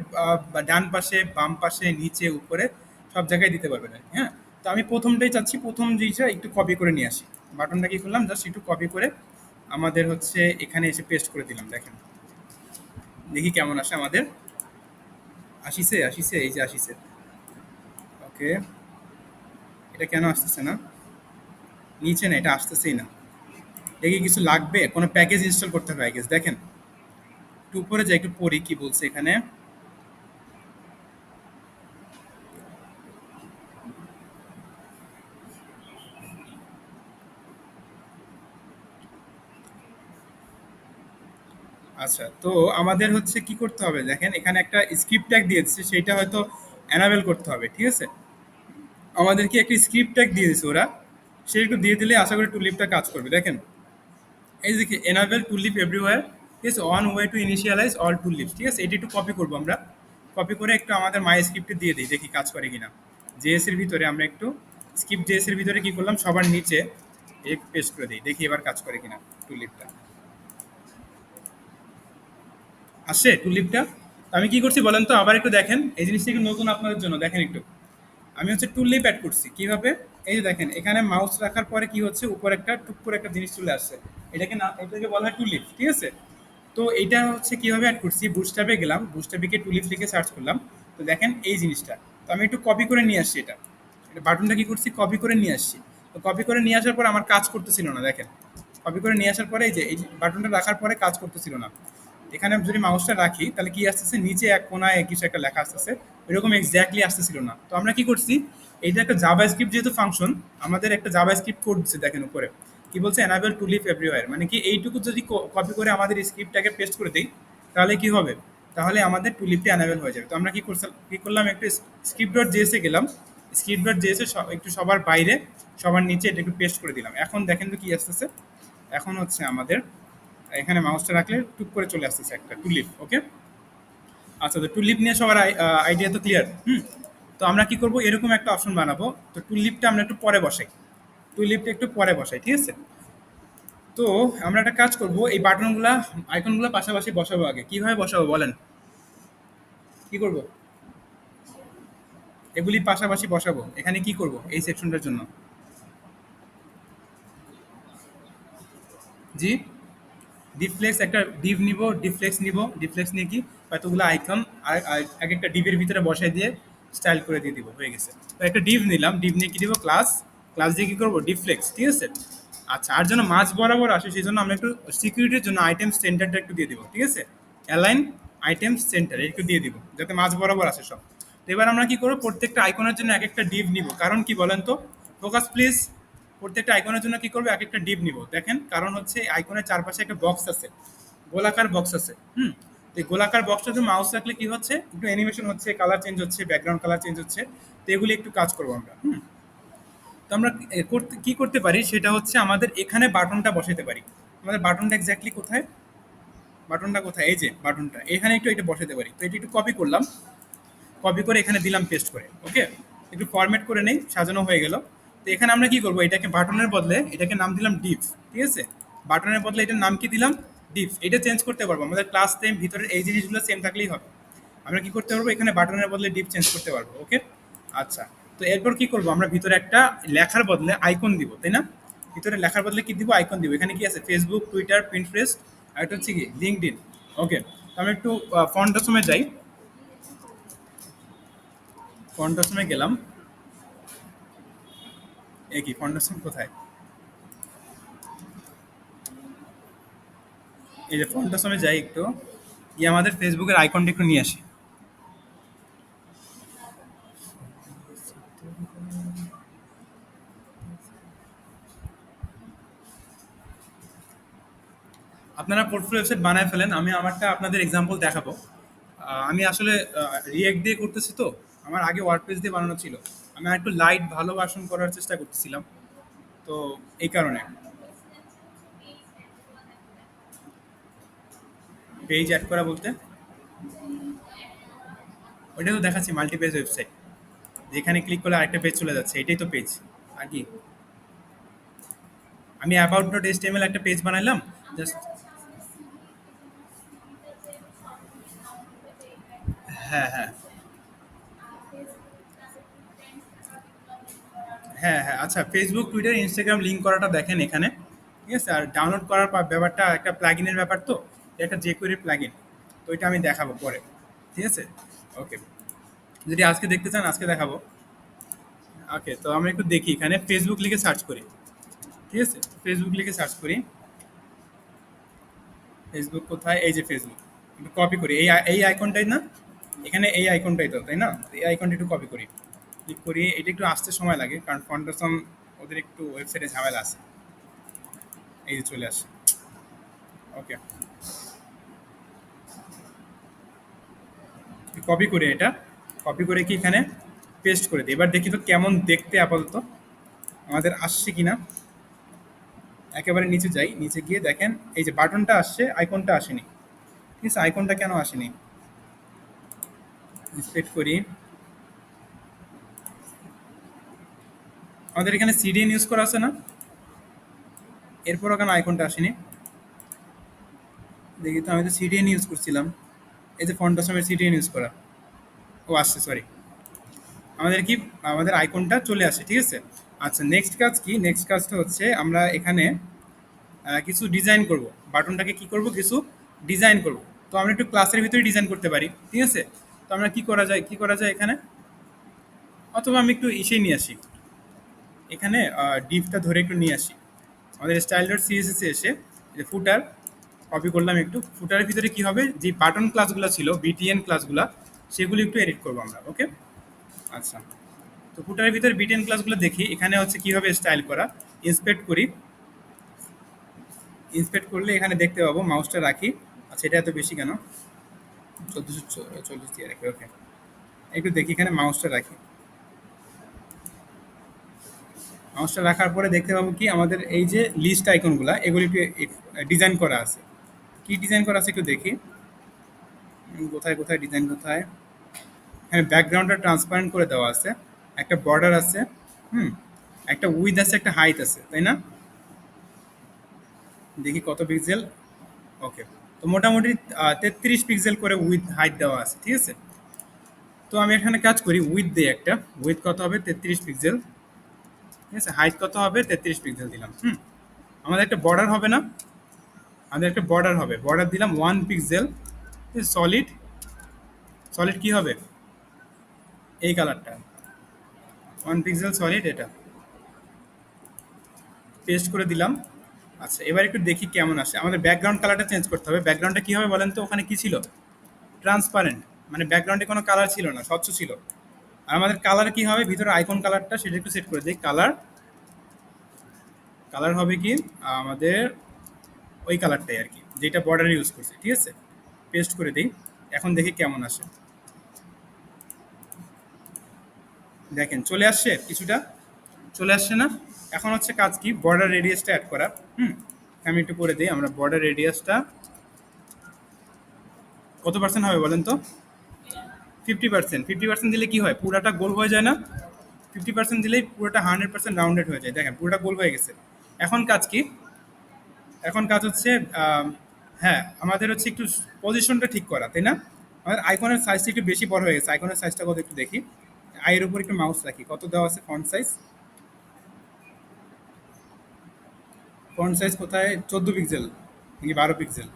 বা ডান পাশে, বাম পাশে, নিচে, উপরে, সব জায়গায় দিতে পারবেন আর কি, হ্যাঁ। তো আমি প্রথমটাই চাচ্ছি, প্রথম জিনিসটা একটু কপি করে নিয়ে আসি। বাটনটা কি করলাম, জাস্ট একটু কপি করে আমাদের হচ্ছে এখানে এসে পেস্ট করে দিলাম, দেখেন দেখি কেমন আসে আমাদের। আসিছে আসিছে, এই যে আসিছে। ওকে, এটা কেন আসতেছে না? নিচে না, এটা আসতেছেই না। দেখি কিছু লাগবে, কোনো প্যাকেজ ইনস্টল করতে হবে আই গেস, দেখেন। একটু উপরে যাই, একটু পড়ি কি বলছে এখানে। আচ্ছা, তো আমাদের হচ্ছে কি করতে হবে, দেখেন এখানে একটা স্ক্রিপ্ট ট্যাগ দিয়েছে, সেটা হয়তো অ্যানাবেল করতে হবে, ঠিক আছে? আমাদেরকে একটা স্ক্রিপ্ট ট্যাগ দিয়ে দিয়েছে ওরা, সে একটু দিয়ে দিলে আশা করি টুলিপটা কাজ করবে, দেখেন। এই দেখি এনাবেল টুলিপ এভরিওয়্যার, ঠিক আছে, one way to initialize all tulips, ঠিক আছে? এটি একটু কপি করবো আমরা, কপি করে একটু আমাদের মাই স্ক্রিপ্টে দিয়ে দিই, দেখি কাজ করে কিনা। জেএস এর ভিতরে আমরা একটু স্ক্রিপ্ট জেএস এর ভিতরে কি করলাম, সবার নিচে এক পেস্ট করে দিই, দেখি এবার কাজ করে কিনা টুলিপটা। আসছে টুলিপটা। তো আমি কি করছি বলেন তো, আবার একটু দেখেন, এই জিনিসটা একটু নতুন আপনাদের জন্য, দেখেন একটু। আমি হচ্ছে টুলিপ অ্যাড করছি কিভাবে, এই যে দেখেন এখানে মাউস রাখার পরে কি হচ্ছে, উপরে একটা টুক করে একটা জিনিস চলে আসছে। এটাকে না, এটাকে বলা হয় টুলিপ, ঠিক আছে? তো এইটা হচ্ছে কিভাবে অ্যাড করছি, বুস্টাপে গেলাম, বুস্টাপে গিয়ে টুলিপ লিখে সার্চ করলাম। তো দেখেন এই জিনিসটা, তো আমি একটু কপি করে নিয়ে আসছি এটা। এটা বাটনটা কি করছি, কপি করে নিয়ে আসছি। তো কপি করে নিয়ে আসার পর আমার কাজ করতেছিল না, দেখেন। কপি করে নিয়ে আসার পরে এই যে বাটনটা রাখার পরে কাজ করতেছিল না। এখানে আমি যদি মাউসটা রাখি তাহলে কি আসতেছে, নিচে এক কোনায় কিছু একটা লেখা আসতেছে, এরকম এক্স্যাক্টলি আসতেছিল না। তো আমরা কি করছি, এইটা একটা জাভা স্ক্রিপ্ট যেহেতু ফাংশন, আমাদের একটা জাভা স্ক্রিপ্ট কোড দিচ্ছে, দেখেন উপরে কি বলছে, এনাবেল টু লিভ এভরিওয়্যার, মানে কি এইটুকু যদি কপি করে আমাদের স্ক্রিপ্টটাকে পেস্ট করে দিই, তাহলে কি হবে, তাহলে আমাদের টু লিভটা এনাবেল হয়ে যাবে। তো আমরা কি করলাম, একটু স্ক্রিপ্ট ডট জেএসে গেলাম, স্ক্রিপ্ট ডট জেএসে একটু সবার বাইরে, সবার নিচে এটা একটু পেস্ট করে দিলাম। এখন দেখেন তো কি আসতেছে, এখন হচ্ছে আমাদের এখানে মাউসটা রাখলে টুক করে চলে আসতেছে একটা টুলিপ। ওকে, আচ্ছা, তো টুলিপ নিয়ে সবার আইডিয়া তো ক্লিয়ার। তো আমরা কি করব, এরকম একটা অপশন বানাবো। তো টুলিপটা আমরা একটু পরে বসাই, টুলিপটা একটু পরে বসাই, ঠিক আছে? তো আমরা একটা কাজ করব, এই বাটনগুলা আইকনগুলো পাশাপাশি বসাবো। আগে কিভাবে বসাবো বলেন? কি করব? এগুলি পাশাপাশি বসাবো। এখানে কি করব এই সেকশনটার জন্য? জি, ডিফ্লেক্স একটা ডিভ নিব, ডিফ্লেক্স নিব, ডিফ্লেক্স নিয়ে কি কতগুলো আইকন এক একটা ডিভের ভিতরে বসাই দিয়ে স্টাইল করে দিয়ে দিব, হয়ে গেছে। তো একটা ডিভ নিলাম, ডিভ নিয়ে কি দিব? ক্লাস। ক্লাস দিয়ে কি করব? ডিফ্লেক্স, ঠিক আছে? আচ্ছা, আর জন্য মাঝ বরাবর আসে সেই জন্য আমরা একটু সিকিউরিটির জন্য আইটেম সেন্টারটা একটু দিয়ে দিব, ঠিক আছে? অ্যালাইন আইটেম সেন্টার একটু দিয়ে দিব যাতে মাঝ বরাবর আসে সব। তো এবার আমরা কি করবো, প্রত্যেকটা আইকনের জন্য এক একটা ডিভ নিব। কারণ কি বলেন তো? Focus please. প্রত্যেকটা আইকনের জন্য কি করবো, এক একটা ডিপ নিব। দেখেন, কারণ হচ্ছে আইকনের চারপাশে একটা বক্স আছে, গোলাকার বক্স আছে। তো এই গোলাকার বক্সটাতে মাউস রাখলে কি হচ্ছে, একটু অ্যানিমেশন হচ্ছে, কালার চেঞ্জ হচ্ছে, ব্যাকগ্রাউন্ড কালার চেঞ্জ হচ্ছে। তো এগুলি একটু কাজ করবো আমরা। তো আমরা কি করতে পারি সেটা হচ্ছে আমাদের এখানে বাটনটা বসাতে পারি। আমাদের বাটনটা এক্স্যাক্টলি কোথায়? বাটনটা কোথায়? এই যে বাটনটা, এখানে একটু এটা বসাতে পারি। তো এটা একটু কপি করলাম, কপি করে এখানে দিলাম পেস্ট করে। ওকে, একটু ফরম্যাট করে নেই, সাজানো হয়ে গেল। তো এখানে আমরা কি করবো, এটাকে বাটনের বদলে এটাকে নাম দিলাম ডিপ, ঠিক আছে? বাটনের বদলে এটার নাম কি দিলাম? ডিপ। এটা চেঞ্জ করতে পারবো, আমাদের ক্লাস টাইম ভিতরের এই জিনিসগুলো সেম থাকলেই হবে। আমরা কি করতে পারবো, এখানে বাটনের বদলে ডিপ চেঞ্জ করতে পারবো। ওকে, আচ্ছা। তো এরপর কি করবো, আমরা ভিতরে একটা লেখার বদলে আইকন দিব, তাই না? ভিতরে লেখার বদলে কি দিব? আইকন দিব। এখানে কি আছে? ফেসবুক, টুইটার, পিন্টারেস্ট, আর এটা হচ্ছে কি লিঙ্কডইন। ওকে, তো আমি একটু ফন্টের সময় যাই, ফন্টের সময় গেলাম। এ কি ফাউন্ডেশন কোথায়? এই যে ফাউন্ডেশনে যাই একটু, আমাদের ফেসবুকের আইকনটা একটু নিয়ে আসি। আপনারা পোর্টফোলিও ওয়েবসাইট বানায় ফেলেন, আমি আমারটা আপনাদের এক্সাম্পল দেখাবো। আমি আসলে রিয়েক্ট দিয়ে করতেছি, তো আমার আগে ওয়ার্ডপ্রেস দিয়ে বানানো ছিল। আমি আর একটু লাইট ভালো ভার্সন করার চেষ্টা করতেছিলাম, তো এই কারণে। পেজ অ্যাড করা বলতে ওইটা তো দেখাচ্ছি মাল্টিপেজ ওয়েবসাইট, যেখানে ক্লিক করলে আরেকটা পেজ চলে যাচ্ছে, এটাই তো পেজ। আর কি, আমি অ্যাবাউট ডট এইচটিএমএল একটা পেজ বানাইলাম জাস্ট। হ্যাঁ, হ্যাঁ, হ্যাঁ, হ্যাঁ, আচ্ছা। ফেসবুক, টুইটার, ইনস্টাগ্রাম লিঙ্ক করাটা দেখেন এখানে, ঠিক আছে? আর ডাউনলোড করার ব্যাপারটা একটা প্লাগইনের ব্যাপার, তো এটা একটা jQuery প্লাগইন। তো এটা আমি দেখাবো পরে, ঠিক আছে? ওকে, যদি আজকে দেখতে চান আজকে দেখাবো। ওকে, তো আমরা একটু দেখি, এখানে ফেসবুক লিখে সার্চ করি, ঠিক আছে? ফেসবুক লিখে সার্চ করি। ফেসবুক কোথায়? এই যে ফেসবুক। একটু কপি করি, এই আইকনটাই না? এখানে এই আইকনটাই তো, তাই না? তো এই আইকনটা একটু কপি করি, ক্লিক করি। এটা একটু আসতে সময় লাগে কারণ ফাউন্ডেশন ওদের একটু ওয়েবসাইটে ঝামেলা আছে। এই যে চলে আসে। ওকে, কপি করে এটা, কপি করে কি এখানে পেস্ট করে দিই। এবার দেখি তো কেমন দেখতে আপাতত আমাদের আসছে কিনা। একেবারে নিচে যাই, নিচে গিয়ে দেখেন এই যে বাটনটা আসছে, আইকনটা আসেনি, ঠিক আছে? আইকনটা কেন আসেনি? ইন্সপেক্ট করি। আমাদের এখানে সিডিএন ইউজ করা আছে না? এরপরও কেন আইকনটা আসেনি? দেখি তো, আমি তো সিডিএন ইউজ করছিলাম। এই যে ফন্টের সময় সিডিএন ইউজ করা। ও আসছে, সরি। আমাদের কি, আমাদের আইকনটা চলে আসে, ঠিক আছে? আচ্ছা, নেক্সট কাজ কি? নেক্সট কাজটা হচ্ছে আমরা এখানে কিছু ডিজাইন করব। বাটনটাকে কি করব, কিছু ডিজাইন করব। তো আমরা একটু ক্লাসের ভিতরে ডিজাইন করতে পারি, ঠিক আছে? তো আমরা কি করা যায়, কি করা যায় এখানে? অথবা আমি একটু ইসেই নিয়ে আসি, এখানে ডিপটা ধরে একটু নিয়ে আসি। আমাদের স্টাইল ডট সিএসএস এসে যে ফুটার কপি করলাম একটু। ফুটারের ভিতরে কি হবে, যে বাটন ক্লাসগুলো ছিল, বিটিএন ক্লাসগুলো, সেগুলো একটু এডিট করবো আমরা। ওকে, আচ্ছা। তো ফুটারের ভিতরে বিটিএন ক্লাসগুলো দেখি, এখানে হচ্ছে কিভাবে স্টাইল করা। ইন্সপেক্ট করি, ইন্সপেক্ট করলে এখানে দেখতে পাবো। মাউসটা রাখি। আচ্ছা, এটা এত বেশি কেন? 1440 দিয়ে রাখি। ওকে, একটু দেখি, এখানে মাউসটা রাখি। মাউসটা রাখার পরে দেখতে পাবো কি, আমাদের এই যে লিস্ট আইকনগুলো, এগুলি ডিজাইন করা আছে। কি ডিজাইন করা আছে একটু দেখি। কোথায় কোথায় ডিজাইন কোথায়? হ্যাঁ, ব্যাকগ্রাউন্ডটা ট্রান্সপারেন্ট করে দেওয়া আছে, একটা বর্ডার আছে। হুম, একটা উইথ আছে, একটা হাইট আছে, তাই না? দেখি কত পিক্সেল। ওকে, তো মোটামুটি 33 পিক্সেল করে উইথ হাইট দেওয়া আছে, ঠিক আছে। তো আমি এখানে কাজ করি, উইথ দিই একটা। উইথ কত হবে? 33 পিক্সেল। ঠিক আছে, হাইট কত হবে? 33 পিক্সেল দিলাম। আমাদের একটা বর্ডার হবে না? আমাদের একটা বর্ডার হবে, বর্ডার দিলাম 1 পিক্সেল। সলিড, সলিড কি হবে? এই কালারটা, 1 পিক্সেল সলিড, এটা পেস্ট করে দিলাম। আচ্ছা, এবার একটু দেখি কেমন আসে। আমাদের ব্যাকগ্রাউন্ড কালারটা চেঞ্জ করতে হবে। ব্যাকগ্রাউন্ডটা কি হবে বলেন তো? ওখানে কি ছিল? ট্রান্সপারেন্ট, মানে ব্যাকগ্রাউন্ডে কোনো কালার ছিল না, স্বচ্ছ ছিল। আর আমাদের কালার কি হবে? ভিতরে আইকন কালারটা সেটা একটু সেট করে দিই। কালার, কালার হবে কি আমাদের ওই কালারটাই আর কি, যেটা বর্ডারে ইউজ করছি, ঠিক আছে। পেস্ট করে দিই, এখন দেখি কেমন আসে। দেখেন চলে আসছে কিছুটা, চলে আসছে না? এখন হচ্ছে কাজ কি, বর্ডার রেডিয়াসটা অ্যাড করা। হুম আমি একটু করে দিই। আমরা বর্ডার রেডিয়াসটা কত পার্সেন্ট হবে বলেন তো? 50%। 50% দিলে কি হয়, পুরাটা গোল হয়ে যায় না? 50% দিলেই পুরোটা 100% রাউন্ডেড হয়ে যায়। দেখেন পুরোটা গোল হয়ে গেছে। এখন কাজ কি, এখন কাজ হচ্ছে হ্যাঁ আমাদের হচ্ছে একটু পজিশনটা ঠিক করা, তাই না? আমাদের আইকনের সাইজটা একটু বেশি বড় হয়ে গেছে। আইকনের সাইজটা কত একটু দেখি। আইয়ের উপর একটু মাউস রাখি, কত দেওয়া আছে ফন্ট সাইজ? ফন্ট সাইজ কোথায়? 14 পিক্সেল নাকি 12 পিক্সেল?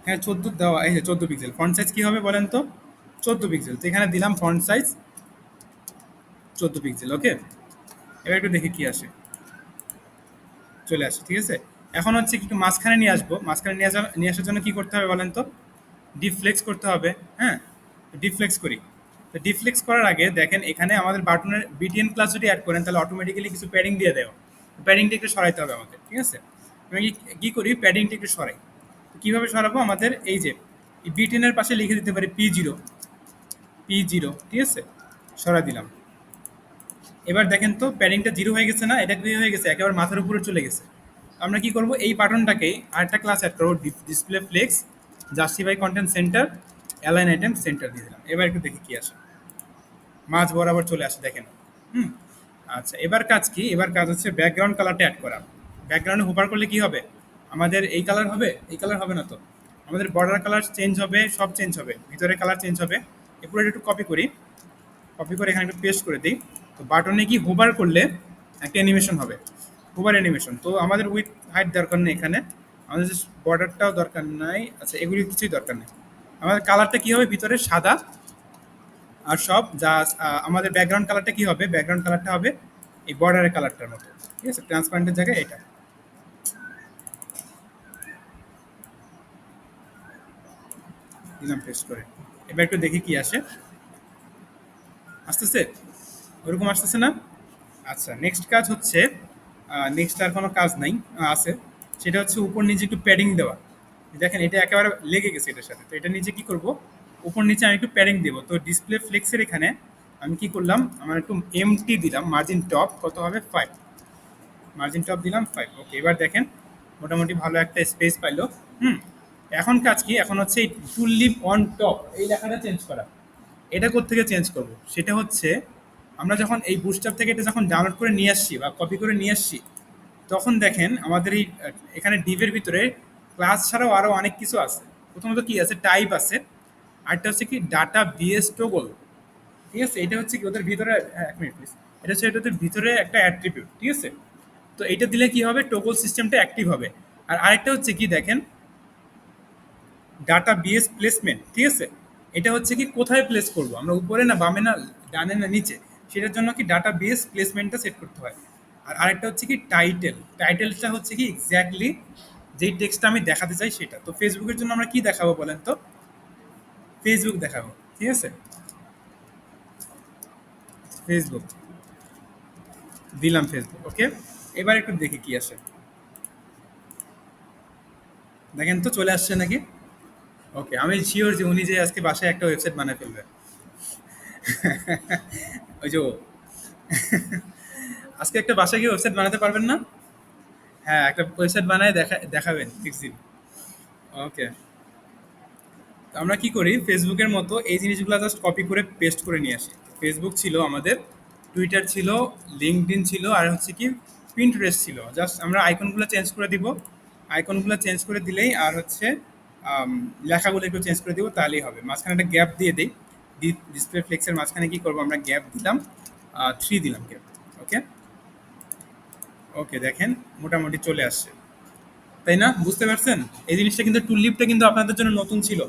হ্যাঁ 14 দেওয়া, এই যে 14 পিক্সেল। ফন্ট সাইজ কি হবে বলেন তো? 14 পিক্সেল। তো এখানে দিলাম ফন্ট সাইজ 14 পিক্সেল। ওকে, এবার একটু দেখি কি আসে। চলে আসে, ঠিক আছে। এখন হচ্ছে কি একটু মাঝখানে নিয়ে আসবো। মাঝখানে নিয়ে আসার জন্য কি করতে হবে বলেন তো? ডিফ্লেক্স করতে হবে। হ্যাঁ, ডিফ্লেক্স করি। তো ডিফ্লেক্স করার আগে দেখেন এখানে আমাদের বাটনের বিটিএন ক্লাস যদি অ্যাড করেন তাহলে অটোমেটিক্যালি কিছু প্যাডিং দিয়ে দেয়। প্যাডিংটা একটু সরাইতে হবে আমাদের, ঠিক আছে। আমি কি করি, প্যাডিংটা একটু সরাই। তো কীভাবে সরাবো? আমাদের এই যে বিটিএনের পাশে লিখে দিতে পারি P0, P0, ঠিক আছে, সরাই দিলাম। এবার দেখেন তো প্যাডিংটা 0 হয়ে গেছে না? এটা কি হয়ে গেছে, একেবারে মাথার উপরে চলে গেছে। আমরা কি করব, এই বাটনটাকেই আরেকটা ক্লাস অ্যাড করবো, display flakes, justify content centre, align item centre দিয়ে দিলাম। এবার একটু দেখি কি আসে। মাঝ বরাবর চলে আসে, দেখেন। হুম আচ্ছা, এবার কাজ কি, এবার কাজ হচ্ছে ব্যাকগ্রাউন্ড কালারটা অ্যাড করা। ব্যাকগ্রাউন্ডে হোভার করলে কি হবে? আমাদের এই কালার হবে? এই কালার হবে না তো। আমাদের বর্ডার কালার চেঞ্জ হবে, সব চেঞ্জ হবে, ভিতরের কালার চেঞ্জ হবে। এরপরে একটু কপি করি, কপি করে এখানে একটু পেস্ট করে দিই। তো বাটনে কি হোভার করলে একটা অ্যানিমেশন হবে, হোভার অ্যানিমেশন। তো আমাদের উইথ হাইট দরকার নেই এখানে, আমাদের বর্ডারটাও দরকার নাই। আচ্ছা, এগুলি কিছুই দরকার নেই। আমাদের কালারটা কি হবে? ভিতরে সাদা আর সব যা আমাদের ব্যাকগ্রাউন্ড কালারটা কি হবে? ব্যাকগ্রাউন্ড কালারটা হবে এই বর্ডারের কালারটার মতো, ঠিক আছে, ট্রান্সপারেন্টের জায়গায় এটা দিলাম পেস্ট করে। এবার একটু দেখি কি আসে। আসতেছে? ওরকম আসতেছে না? আচ্ছা, নেক্সট কাজ হচ্ছে, নেক্সট আর কোনো কাজ নাই, আছে। সেটা হচ্ছে উপর নিচে একটু প্যাডিং দেওয়া। দেখেন এটা একেবারে লেগে গেছে এটার সাথে। তো এটা নিচে কি করব, উপর নিচে আমি একটু প্যাডিং দেবো। তো ডিসপ্লে ফ্লেক্সের এখানে আমি কি করলাম, আমার একটু এমটি দিলাম। মার্জিন টপ কত হবে? 5। মার্জিন টপ দিলাম 5। ওকে, এবার দেখেন মোটামুটি ভালো একটা স্পেস পাইলো। হুম এখন কাজ কি, এখন হচ্ছে এই টুল লিভ অন টপ এই লেখাটা চেঞ্জ করা। এটা কোত্থেকে চেঞ্জ করব? সেটা হচ্ছে আমরা যখন এই বুস্টার থেকে এটা যখন ডাউনলোড করে নিয়ে আসছি বা কপি করে নিয়ে আসছি, তখন দেখেন আমাদের এই এখানে ডিভের ভিতরে ক্লাস ছাড়াও আরও অনেক কিছু আছে। প্রথমত কি আছে, টাইপ আছে। আরেকটা হচ্ছে কি ডাটা বিএস টোগল, ঠিক আছে। এটা হচ্ছে কি ওদের ভিতরে, এক মিনিট প্লিজ, এটা হচ্ছে এটাদের ভিতরে একটা অ্যাট্রিবিউট, ঠিক আছে। তো এটা দিলে কি হবে, টোগল সিস্টেমটা অ্যাক্টিভ হবে। আর আরেকটা হচ্ছে কি দেখেন, ডাটা বিএস প্লেসমেন্ট, ঠিক আছে। এটা হচ্ছে কি কোথায় প্লেস করব আমরা, উপরে না বামে না ডানে না নিচে, সেটার জন্য কি ডাটা বেস প্লেসমেন্টটা সেট করতে হয়। আর আরেকটা হচ্ছে কি টাইটেল, টাইটেলটা হচ্ছে কি এক্স্যাক্টলি যেই টেক্সটটা আমি দেখাতে চাই সেটা। তো ফেসবুকের জন্য আমরা কি দেখাবো বলেন তো? ফেসবুক দেখাবো, ঠিক আছে। ফেসবুক দিলাম, ফেসবুক। ওকে, এবার একটু দেখি কি আসে। দেখেন তো চলে আসছে নাকি? ওকে, আমি শিওর যে উনি যে আজকে বাসায় একটা ওয়েবসাইট বানায় ফেলবে। ওই যে আজকে একটা বাসায় গিয়ে ওয়েবসাইট বানাতে পারবেন না? হ্যাঁ, একটা ওয়েবসাইট বানায় দেখাবেন ফিক্সিং। ওকে, তো আমরা কি করি, ফেসবুকের মতো এই জিনিসগুলো জাস্ট কপি করে পেস্ট করে নিয়ে আসি। ফেসবুক ছিল আমাদের, টুইটার ছিল, লিঙ্কডইন ছিল, আর হচ্ছে কি পিন্টারেস্ট ছিল। জাস্ট আমরা আইকনগুলো চেঞ্জ করে দিব, আইকনগুলো চেঞ্জ করে দিলেই আর হচ্ছে আম, লেখাগুলো একটু চেঞ্জ করে দিব, তাহলেই হবে। মাঝখানে একটা গ্যাপ দিয়ে দিই, ডিসপ্লে ফ্লেক্সের মাঝখানে কি করব আমরা, গ্যাপ দিলাম, 3 দিলাম গ্যাপ। ওকে, ওকে, দেখেন মোটামুটি চলে আসছে, তাই না? বুঝতে পারছেন? এই জিনিসটা কিন্তু, টুললিপটা কিন্তু আপনাদের জন্য নতুন ছিল।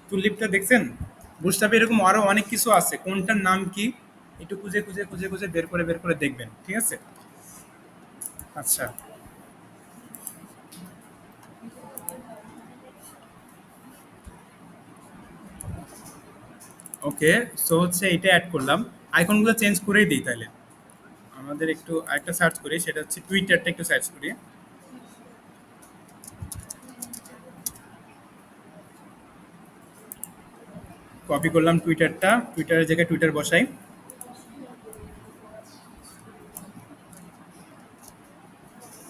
টুললিপটা দেখছেন? বুস্টাপে এরকম আরো অনেক কিছু আছে, কোনটার নাম কি একটু খুঁজে খুঁজে খুঁজে খুঁজে বের করে দেখবেন, ঠিক আছে? আচ্ছা, ওকে। সো হচ্ছে এটা অ্যাড করলাম, আইকনগুলো চেঞ্জ করেই দিই তাহলে। আমাদের একটু আরেকটা সার্চ করি, সেটা হচ্ছে টুইটারটা একটু সার্চ করি। কপি করলাম টুইটারটা, টুইটারের জায়গায় টুইটার বসাই।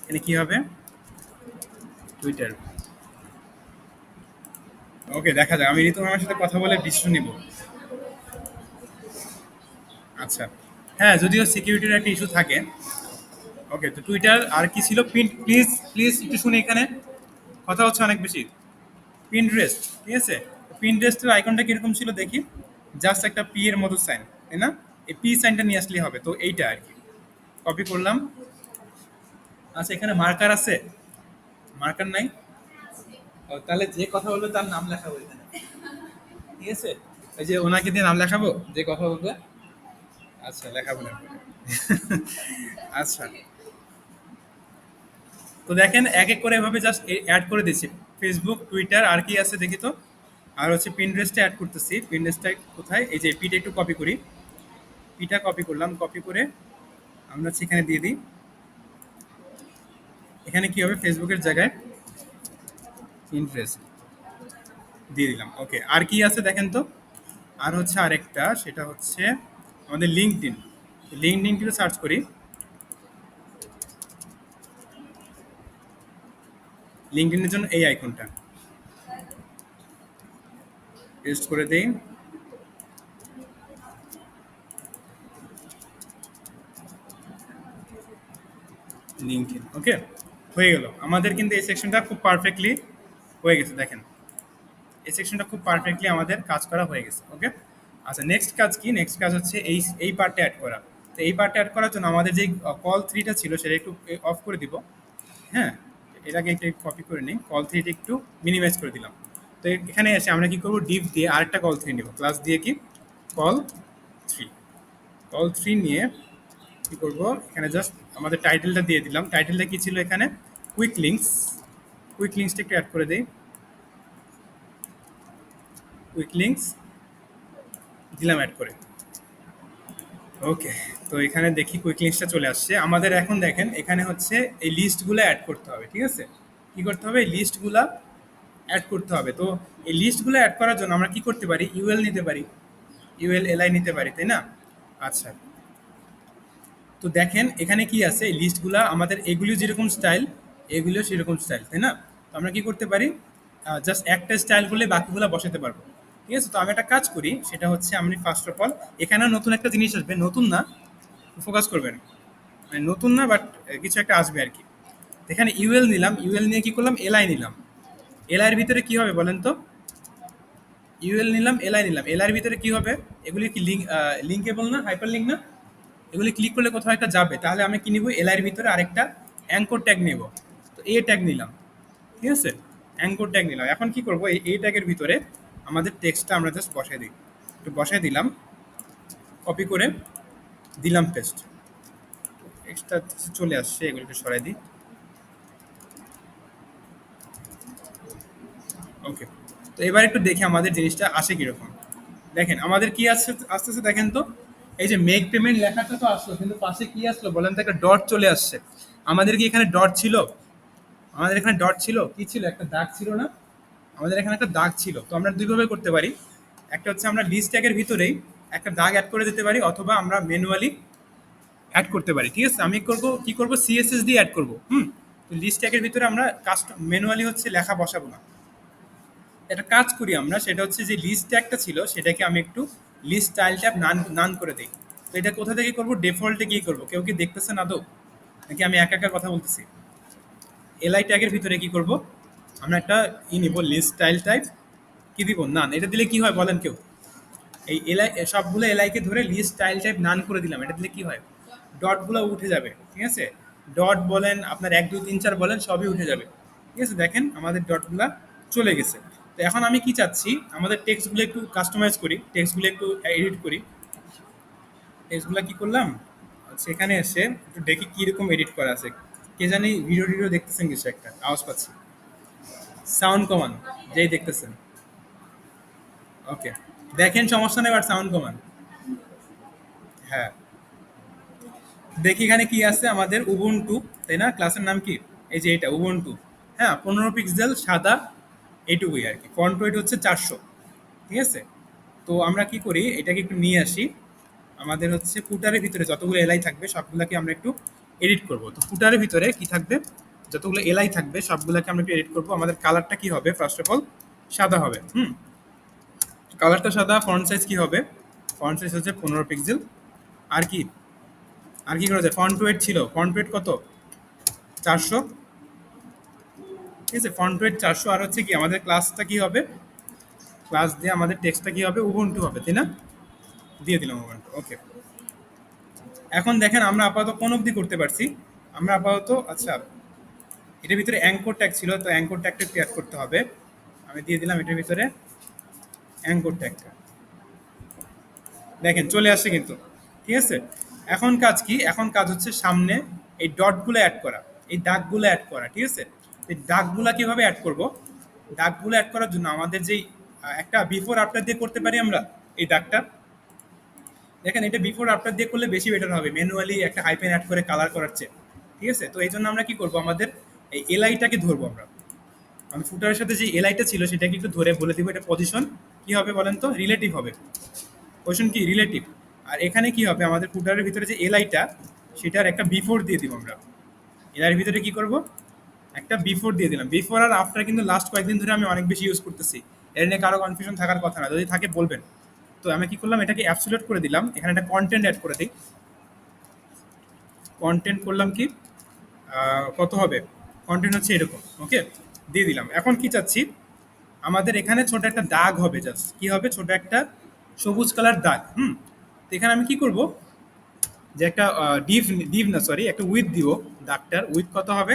এখানে কি হবে? টুইটার। ওকে, দেখা যাক, আমি ঋতু আমার সাথে কথা বলে ডিসিশন নিব। আচ্ছা, হ্যাঁ, যদিও সিকিউরিটির একটা ইস্যু থাকে। ওকে, তো টুইটার আর কি ছিল? প্লিজ প্লিজ একটু শুনে, এখানে কথা হচ্ছে অনেক বেশি। পিন্টারেস্ট, ঠিক আছে? পিন্টারেস্টের আইকনটা কিরকম ছিল দেখি, জাস্ট একটা পি এর মতো সাইন, তাই না? এই পি সাইনটা নিয়ে আসলেই হবে, তো এইটা আর কি। কপি করলাম। আচ্ছা, এখানে মার্কার আছে? মার্কার নাই? ও, তাহলে যে কথা বলবে তার নাম লেখাবো এখানে, ঠিক আছে? এই যে ওনাকে দিয়ে নাম লেখাবো, যে কথা বলবে। আচ্ছা, লেখাবো না। আচ্ছা, তো দেখেন এক এক করে এভাবে জাস্ট অ্যাড করে দিচ্ছি। ফেসবুক, টুইটার, আর কি আছে দেখি তো। আর হচ্ছে পিনড্রেসটা অ্যাড করতেছি। পিনড্রেসটা কোথায়? এই যে পিটা একটু কপি করি, পিটা কপি করলাম, কপি করে আমরা সেখানে দিয়ে দিই। এখানে কি হবে? ফেসবুকের জায়গায় পিনড্রেস দিয়ে দিলাম। ওকে, আর কি আছে দেখেন তো। আর হচ্ছে আরেকটা, সেটা হচ্ছে আমাদের লিঙ্কডইন। লিঙ্কডইনটিতে সার্চ করি, লিঙ্কডইনের জন্য এই আইকনটা পেস্ট করে দেই। লিঙ্কডইন, ওকে, হয়ে গেল আমাদের। কিন্তু এই সেকশনটা খুব পারফেক্টলি হয়ে গেছে, দেখেন এই সেকশনটা খুব পারফেক্টলি আমাদের কাজ করা হয়ে গেছে। ওকে, আচ্ছা, নেক্সট কাজ কি? নেক্সট কাজ হচ্ছে এই পার্টটা অ্যাড করা। তো এই পার্টটা অ্যাড করার জন্য আমাদের যে কল থ্রিটা ছিল সেটা একটু অফ করে দিব। হ্যাঁ, এটাকে একটু কপি করে নিই, কল থ্রিটা একটু মিনিমাইজ করে দিলাম। তো এখানে এসে আমরা কি করব, ডিভ দিয়ে আরেকটা কল থ্রি নিব, ক্লাস দিয়ে কি কল থ্রি। কল থ্রি নিয়ে কি করব, এখানে জাস্ট আমাদের টাইটেলটা দিয়ে দিলাম। টাইটেলটা কি ছিল এখানে? Quick links. কুইক লিঙ্কসটা একটু অ্যাড করে দিই, কুইক লিঙ্কস দিলাম অ্যাড করে। ওকে, তো এখানে দেখি কুইক লিস্টটা চলে আসছে আমাদের। এখন দেখেন এখানে হচ্ছে এই লিস্টগুলো অ্যাড করতে হবে, ঠিক আছে? কি করতে হবে? এই লিস্টগুলা অ্যাড করতে হবে। তো এই লিস্টগুলো অ্যাড করার জন্য আমরা কি করতে পারি? ইউএল নিতে পারি, ইউএল এলআই নিতে পারি, তাই না? আচ্ছা, তো দেখেন এখানে কি আছে, এই লিস্টগুলা আমাদের এগুলিও যেরকম স্টাইল, এগুলিও সেরকম স্টাইল, তাই না? তো আমরা কি করতে পারি? জাস্ট একটা স্টাইল করলে বাকিগুলো বসাতে পারবো, ঠিক আছে? তো আমি একটা কাজ করি, সেটা হচ্ছে আমি ফার্স্ট অফ অল এখানে নতুন একটা জিনিস আসবে, নতুন না, ফোকাস করবেন, মানে নতুন না বাট কিছু একটা আসবে আর কি। এখানে ইউএল নিলাম, ইউএল নিয়ে কি করলাম, এলআই নিলাম। এলআই এর ভিতরে কি হবে বলেন তো? ইউএল নিলাম, এলআই নিলাম, এলআই এর ভিতরে কি হবে? এগুলি কি লিঙ্কেবল না, হাইপার লিঙ্ক না? এগুলি ক্লিক করলে কোথাও একটা যাবে, তাহলে আমি কি নিব? এলআই এর ভিতরে আরেকটা অ্যাঙ্কর ট্যাগ নেব। তো এ ট্যাগ নিলাম, ঠিক আছে? অ্যাঙ্কর ট্যাগ নিলাম। এখন কি করব, এই ট্যাগের ভিতরে আমাদের টেক্সটটা আমরা জাস্ট বসাই দিই, একটু বসাই দিলাম, কপি করে দিলাম পেস্ট। টেক্সটটা চলে আসছে, এগুলো একটু সরাই দিই। ওকে, তো এবার একটু দেখি আমাদের জিনিসটা আসে কিরকম। দেখেন আমাদের কি আসছে, আসতেছে দেখেন তো। এই যে মেক পেমেন্ট লেখাটা তো আসলো, কিন্তু পাশে কি আসলো বলেন তো? একটা ডট চলে আসছে। আমাদের কি এখানে ডট ছিল? আমাদের এখানে ডট ছিল, কি ছিল? একটা দাগ ছিল না? আমাদের এখানে একটা দাগ ছিল। তো আমরা দুইভাবে করতে পারি। একটা হচ্ছে আমরা লিস্ট ট্যাগের ভিতরেই একটা দাগ অ্যাড করে দিতে পারি, অথবা আমরা ম্যানুয়ালি অ্যাড করতে পারি, ঠিক আছে? আমি করব কি করব, সিএসএস দিয়ে অ্যাড করব। তো লিস্ট ট্যাগের ভিতরে আমরা কাস্টম ম্যানুয়ালি হচ্ছে লেখা বসাবো না। একটা কাজ করি আমরা, সেটা হচ্ছে যে লিস্ট ট্যাগটা ছিল সেটাকে আমি একটু লিস্ট স্টাইল ট্যাব নান নান করে দিই। তো এটা কোথা থেকে করবো? ডিফল্টে গিয়ে করবো। কেউ কি দেখতেছেন আদৌ, নাকি আমি একা একা কথা বলতেছি? এলআই ট্যাগের ভিতরে কি করব? আমরা একটা নিব, লিস্ট স্টাইল টাইপ। কি দিব? নান। এটা দিলে কি হয় বলেন কেউ? এই এলআই সবগুলো এলআইকে ধরে লিস্ট স্টাইল টাইপ নান করে দিলাম। এটা দিলে কি হয়? ডটগুলো উঠে যাবে, ঠিক আছে? ডট বলেন, আপনার 1 2 3 4 বলেন, সবই উঠে যাবে। ঠিক আছে, দেখেন আমাদের ডটগুলা চলে গেছে। তো এখন আমি কি চাচ্ছি, আমাদের টেক্সটগুলো একটু কাস্টমাইজ করি, টেক্সটগুলো একটু এডিট করি। টেক্সটগুলো কি করলাম, সেখানে এসে একটু দেখি কীরকম এডিট করা আছে। কে জানি ভিডিও টিডিও দেখতেছেন, কিছু একটা আওয়াজ পাচ্ছি। সাউন্ড কমান, যেই দেখতেছেন। ওকে, দেখেন, সমস্যা নেই, বাট সাউন্ড কমান। হ্যাঁ, দেখি এখানে কি আছে আমাদের, উবুন্টু, তাই না? ক্লাসের নাম কি? এই যে এটা উবুন্টু। হ্যাঁ, 15 পিক্সেল, সাদা, এইটুকুই আর কি। ফন্ট ওয়েট হচ্ছে 400। ঠিক আছে, তো আমরা কি করি, এটাকে একটু নিয়ে আসি। আমাদের হচ্ছে ফুটারের ভিতরে যতগুলো এলআই থাকবে সবগুলোকে আমরা একটু এডিট করব। তো ফুটারের ভিতরে কি থাকবে, যতগুলো এলআই থাকবে সবগুলোকে আমরা একটু এডিট করব। আমাদের কালারটা কি হবে? ফার্স্ট অফ অল সাদা হবে। কালারটা সাদা। ফন্ট সাইজ কি হবে? ফন্ট সাইজ হচ্ছে 15 পিক্সেল। আর কি, আর কি করা যায়? ফন্ট ওয়েট ছিল, ফন্ট ওয়েট কত? 400। ঠিক আছে, ফন্ট ওয়েট 400। আর হচ্ছে কি, আমাদের ক্লাসটা কি হবে? ক্লাস দিয়ে আমাদের টেক্সটটা কি হবে? উবুন্টু হবে, তাই না? দিয়ে দিলাম উবুন্টু। ওকে, এখন দেখেন আমরা আপাতত কোন অবধি করতে পারছি। আমরা আপাতত, আচ্ছা, এটার ভিতরে অ্যাঙ্কর ট্যাগ ছিল, তো অ্যাঙ্কর ট্যাগটা একটু অ্যাড করতে হবে। আমি দিয়ে দিলাম এটার ভিতরে অ্যাঙ্কর ট্যাগটা। দেখেন চলে আসছে কিন্তু। ঠিক আছে, এখন কাজ কি? এখন কাজ হচ্ছে সামনে এই ডটগুলো অ্যাড করা, এই দাগগুলো অ্যাড করা। ঠিক আছে, এই দাগগুলা কিভাবে অ্যাড করব? দাগগুলো অ্যাড করার জন্য আমাদের যেই একটা বিফোর আফটার দিয়ে করতে পারি আমরা এই দাগটা। দেখেন, এটা বিফোর আফটার দিয়ে করলে বেশি বেটার হবে, ম্যানুয়ালি একটা হাইপেন অ্যাড করে কালার করার চেয়ে। ঠিক আছে, তো এই জন্য আমরা কি করব, আমাদের এই এলআইটাকে ধরবো আমরা। আমি ফুটারের সাথে যে এলআইটা ছিল সেটাকে একটু ধরে বলে দিব এটা পজিশন। কি হবে বলেন তো? রিলেটিভ হবে। পজিশন কি? রিলেটিভ। আর এখানে কি হবে, আমাদের ফুটারের ভিতরে যে এলআইটা, সেটার একটা বিফোর দিয়ে দিব আমরা। এলআইয়ের ভিতরে কি করব? একটা বিফোর দিয়ে দিলাম। বিফোর আর আফটার কিন্তু লাস্ট কয়েকদিন ধরে আমি অনেক বেশি ইউজ করতেছি। এর নিয়ে কারো কনফিউশন থাকার কথা না, যদি থাকে বলবেন। তো আমি কি করলাম, এটাকে অ্যাবসলিউট করে দিলাম। এখানে একটা কন্টেন্ট অ্যাড করে দিই। কন্টেন্ট করলাম কি, কত হবে? কন্টেন্ট হচ্ছে এরকম। ওকে, দিয়ে দিলাম। এখন কি চাচ্ছি, আমাদের এখানে ছোট একটা দাগ হবে। জাস্ট কি হবে? ছোট একটা সবুজ কালার দাগ। তো এখানে আমি কি করব, যে একটা ডিভ, ডিভ না সরি, একটা উইথ দিব। দাগটার উইথ কত হবে?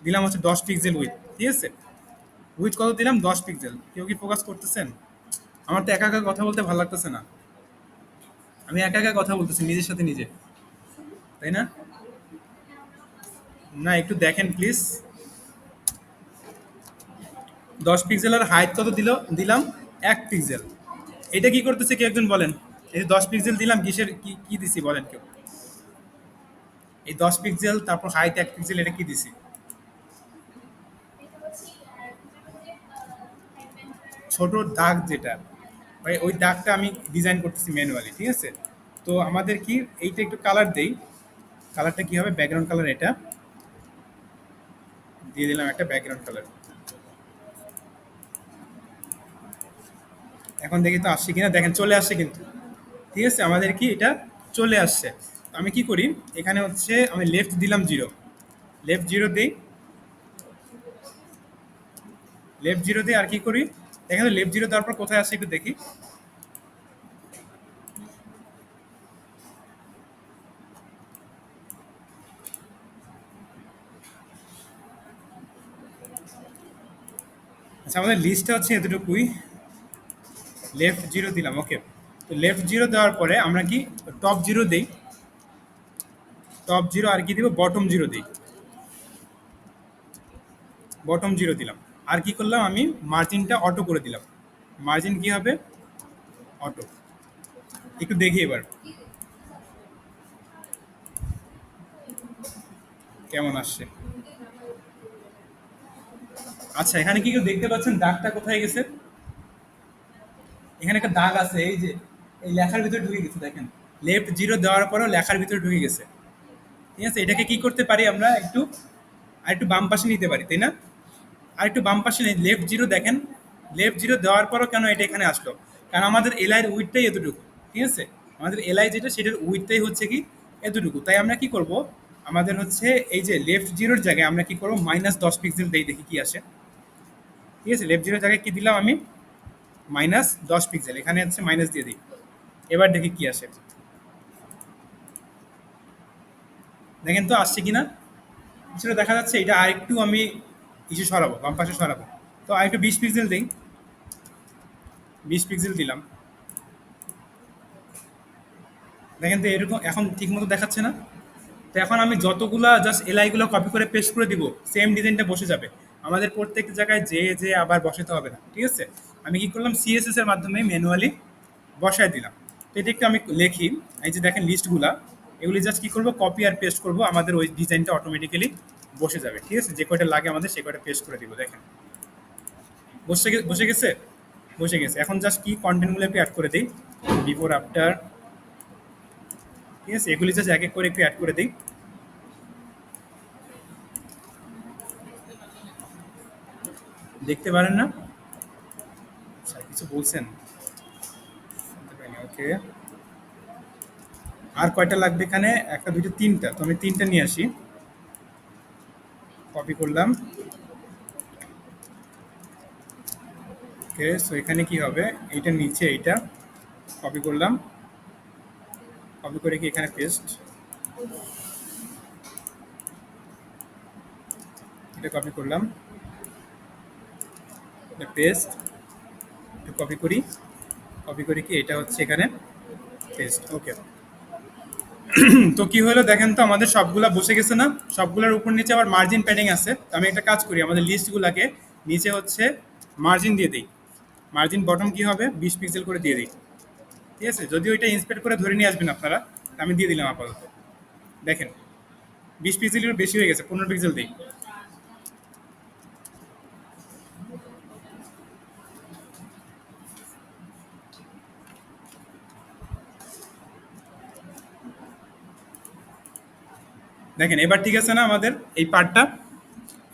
দিলাম হচ্ছে 10 পিক্সেল উইথ। ঠিক আছে, উইথ কত দিলাম? 10 পিক্সেল। কেউ কি ফোকাস করতেছেন? আমার তো একা একা কথা বলতে ভালো লাগতেছে না। আমি একা একা কথা বলতেছি নিজের সাথে নিজে, তাই না? না, একটু দেখেন প্লিজ। 10 পিক্সেল। আর হাইট কত দিলাম? 1 পিক্সেল। এটা কি করতেছে কেউ একজন বলেন? এই যে 10 পিক্সেল দিলাম, কিসের কি কি দিছি বলেন কেউ? এই 10 পিক্সেল, তারপর হাইট 1 পিক্সেল, এটা কি দিছি? ছোট দাগ যেটা, ভাই ওই দাগটা আমি ডিজাইন করতেছি ম্যানুয়ালি। ঠিক আছে, তো আমাদের কি, এইটা একটু কালার দেই। কালারটা কি হবে? Background colour. এটা দিয়ে দিলাম একটা ব্যাকগ্রাউন্ড কালার। এখন দেখি তো আসছে কিনা। দেখেন চলে আসছে কিন্তু। ঠিক আছে, আমাদের কি এটা চলে আসছে। আমি কি করি, এখানে হচ্ছে আমি লেফট দিলাম 0, লেফট 0 দিই, লেফট 0 দিই। আর কি করি, এখানে লেফট 0 দেওয়ার পর কোথায় আসছে একটু দেখি। আচ্ছা, আমাদের লিস্টটা হচ্ছে এতটুকুই। লেফট 0 দিলাম। ওকে, তো লেফট 0 দেওয়ার পরে আমরা কি টপ 0 দিই, টপ 0। আর কি দিব? বটম 0 দিই, বটম 0 দিলাম। আর কি করলাম, আমি মার্জিনটা অটো করে দিলাম। মার্জিন কি হবে? অটো। একটু দেখি এবার কেমন আসছে। আচ্ছা, এখানে কি কেউ দেখতে পাচ্ছেন দাগটা কোথায় গেছে? এখানে একটা দাগ আছে, এই যে এই লেখার ভিতরে ঢুকে গেছে। দেখেন, লেফট 0 দেওয়ার পরেও লেখার ভিতরে ঢুকে গেছে। ঠিক আছে, এটাকে কি করতে পারি আমরা, একটু আর একটু বাম পাশে নিতে পারি, তাই না? আর একটু বাম পাশে নেই, লেফট 0 দেখেন। লেফট 0 দেওয়ার পরও কেন এটা এখানে আসলো? কারণ আমাদের এলআইয়ের উইডটাই এতটুকু। ঠিক আছে, আমাদের এলআই যেটা সেটার উইথটাই হচ্ছে কি এতটুকু। তাই আমরা কি করব, আমাদের হচ্ছে এই যে লেফট জিরোর জায়গায় আমরা কি করবো, -10 পিক্সেল দেই, দেখি কি আসে। ঠিক আছে, লেফট জিরোর জায়গায় কি দিলাম আমি, -10 পিক্সেল, এখানে হচ্ছে মাইনাস দিয়ে দিই। এবার দেখি কি আসে, দেখেন তো আসছে কিনা। সেটা দেখা যাচ্ছে এটা আরেকটু আমি ইসে সরাবো, বাম পাশে সরাবো। তো আরেকটু 20 পিক্সেল দিই, 20 পিক্সেল দিলাম। দেখেন তো এরকম এখন ঠিক মতো দেখাচ্ছে না। তো এখন আমি যতগুলা জাস্ট এলআইগুলো কপি করে পেস্ট করে দিব, সেম ডিজাইনটা বসে যাবে। আমাদের প্রত্যেকটা জায়গায় যে যে আবার বসাতে হবে না, ঠিক আছে। আমি কি করলাম, সিএসএস এর মাধ্যমে ম্যানুয়ালি বসায় দিলাম। তো এটা একটু আমি লিখি, এই যে দেখেন লিস্টগুলা, এগুলি জাস্ট কি করবো, কপি আর পেস্ট করবো, আমাদের ওই ডিজাইনটা অটোমেটিক্যালি বসে যাবে। ঠিক আছে, যে কয়টা লাগে আমাদের সে কয়টা পেস্ট করে দিব, দেখেন বসে গেছে, বসে গেছে। এখন জাস্ট কি কন্টেন্টগুলো একটু অ্যাড করে দিই, বিফোর আফটার। ঠিক আছে, এগুলি জাস্ট এক এক করে একটু অ্যাড করে দিই। দেখতে পারেন না? আচ্ছা, কিছু বলছেন? ওকে, আর কয়টা লাগবে এখানে, একটা দুইটা তিনটা, তো আমি তিনটা নিয়ে আসি। কপি করলাম। ওকে, সো এখানে কি হবে, এইটার নিচে এইটা কপি করলাম, কপি করে কি এখানে পেস্ট, এটা কপি করলাম, পেস্ট, একটু কপি করি, কপি করে কি এটা হচ্ছে এখানে পেস্ট। ওকে, তো কি হলো দেখেন তো, আমাদের সবগুলা বসে গেছে না, সবগুলোর উপর নিচে আবার মার্জিন প্যাডিং আছে। তো আমি একটা কাজ করি, আমাদের লিস্টগুলোকে নিচে হচ্ছে মার্জিন দিয়ে দিই। মার্জিন বটম কি হবে, 20 পিক্সেল করে দিয়ে দিই। ঠিক আছে, যদি ওইটা ইন্সপেক্ট করে ধরে নিয়ে আসবেন আপনারা, আমি দিয়ে দিলাম আপাতত। দেখেন 20 পিক্সেলের বেশি হয়ে গেছে, 15 পিক্সেল দিই। দেখেন এবার ঠিক আছে না, আমাদের এই পার্টটা,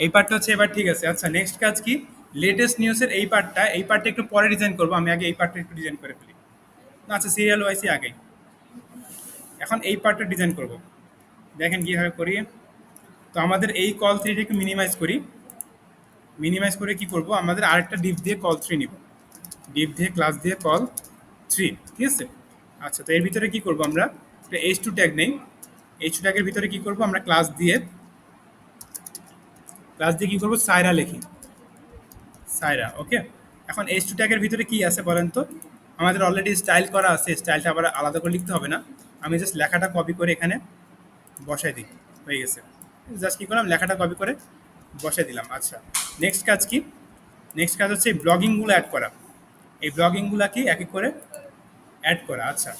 এই পার্টটা হচ্ছে এবার ঠিক আছে। আচ্ছা, নেক্সট কাজ কি, লেটেস্ট নিউজের এই পার্টটা, এই পার্টটা একটু পরে ডিজাইন করবো, আমি আগে এই পার্টটা একটু ডিজাইন করে ফেলি। না, আচ্ছা, সিরিয়াল ওয়াইসই আগেই, এখন এই পার্টটা ডিজাইন করব। দেখেন কীভাবে করি। তো আমাদের এই কল থ্রিটা একটু মিনিমাইজ করি, মিনিমাইজ করে কি করব, আমাদের আরেকটা ডিপ দিয়ে কল থ্রি নিব, ডিপ দিয়ে ক্লাস দিয়ে কল থ্রি। ঠিক আছে, আচ্ছা, তো এর ভিতরে কি করব, আমরা একটা H2 ট্যাগ নেই। H2 ট্যাগের ভিতরে কি করব, আমরা ক্লাস দিয়ে কি করব, সাইরা লিখি, সাইরা। ওকে, এখন H2 ট্যাগের ভিতরে কি আছে বলেন তো, আমাদের অলরেডি স্টাইল করা আছে, স্টাইলটা আবার আলাদা করে লিখতে হবে না। আমি জাস্ট লেখাটা কপি করে এখানে বসাই দিই, হয়ে গেছে। জাস্ট কী করলাম, লেখাটা কপি করে বসাই দিলাম। আচ্ছা, নেক্সট কাজ কি, নেক্সট কাজ হচ্ছে এই ব্লগিংগুলো অ্যাড করা, এই ব্লগিংগুলো কি এক এক করে অ্যাড করা। আচ্ছা,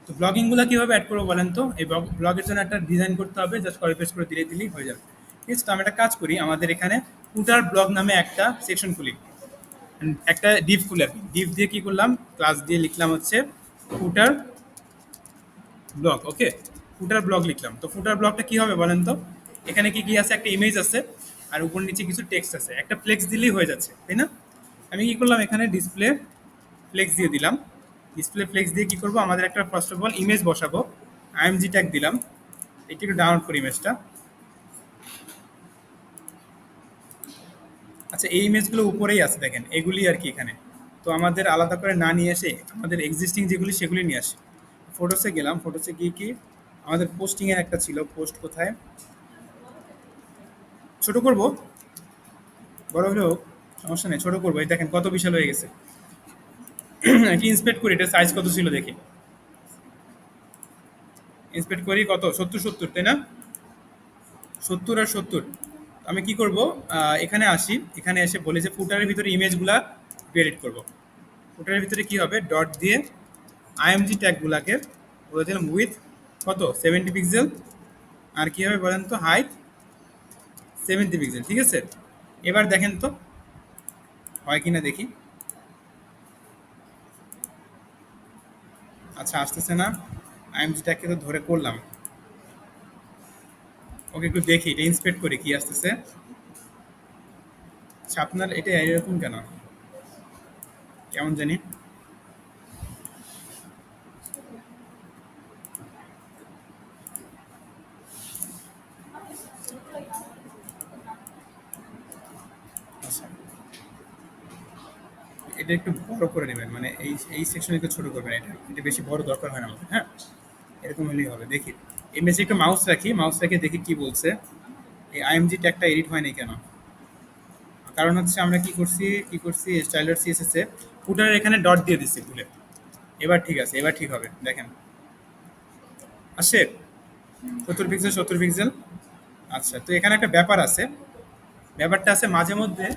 তো ব্লগিংগুলো কীভাবে অ্যাড করবো বলেন তো, এই ব্লগের জন্য একটা ডিজাইন করতে হবে, জাস্ট কপি পেস্ট করে দিলেই হয়ে যাবে। ঠিক আছে, তো আমি একটা কাজ করি, আমাদের এখানে ফুটার ব্লগ নামে একটা সেকশন খুলি, একটা ডিভ খুলে, ডিভ দিয়ে কি করলাম, ক্লাস দিয়ে লিখলাম হচ্ছে ফুটার ব্লগ। ওকে, ফুটার ব্লগ লিখলাম। তো ফুটার ব্লগটা কি হবে বলেন তো, এখানে কি কি আছে, একটা ইমেজ আছে আর উপর নিচে কিছু টেক্সট আছে, একটা ফ্লেক্স দিলেই হয়ে যাচ্ছে, তাই না। আমি কি করলাম, এখানে ডিসপ্লে ফ্লেক্স দিয়ে দিলাম। ডিসপ্লে ফ্লেক্স দিয়ে কি করব, আমাদের একটা ফার্স্ট অফ অল ইমেজ বসাবো, আইএমজি ট্যাগ দিলাম। এটা একটু ডাউনলোড করি ইমেজটা। আচ্ছা, এই ইমেজগুলো উপরেই আছে দেখেন, এগুলি আর কি এখানে। তো আমাদের আলাদা করে না নিয়ে এসে আমাদের এক্সিস্টিং যেগুলি সেগুলি নিয়ে আসি। ফটোসে গেলাম, ফটোসে গিয়ে কি আমাদের পোস্টিংয়ের একটা ছিল, পোস্ট কোথায়, ছোট করব, বড় হলেও সমস্যা নেই, ছোট করবো। এই দেখেন কত বিশাল হয়ে গেছে। এটি ইন্সপেক্ট করি, এটা সাইজ কত ছিল দেখি, ইন্সপেক্ট করি কত, 70 70, তাই না, 70 আর 70। আমি কি করব, এখানে আসি, এখানে এসে বলি যে ফুটারের ভিতরে ইমেজগুলা ক্রিয়েট করব। ফুটারের ভিতরে কি হবে, ডট দিয়ে আইএমজি ট্যাগগুলাকে বলে দিলাম উইথ কত, 70 পিক্সেল, আর কি হবে বলেন তো, হাইট 70 পিক্সেল। ঠিক আছে, এবার দেখেন তো হয় কিনা দেখি। আচ্ছা, আসতেছে না, আইএমজি ট্যাগকে তো ধরে করলাম। ওকে, একটু দেখি, এটা ইন্সপেক্ট করি কি আসতেছে। আচ্ছা, আপনার এটা এরকম কেন, কেমন জানি। এটা একটু বড় করে নেবেন, মানে এই সেকশন একটু ছোট করবেন, এটা এটা বেশি বড় দরকার হয় না আমাদের, হ্যাঁ। এরকম হলেই হবে। দেখি এই মেসে একটু মাউস রাখি দেখি কি বলছে। এই আইএমজি ট্যাগটা এডিট হয়নি কেন? কারণ হচ্ছে আমরা কি করছি স্টাইলার সিএসএস এ ফুটারের এখানে ডট দিয়ে দিচ্ছি ভুলে। এবার ঠিক আছে, এবার ঠিক হবে, দেখেন আসে 70 পিক্সেল 70 পিক্সেল। আচ্ছা, তো এখানে একটা ব্যাপার আছে, ব্যাপারটা আছে মাঝে মধ্যে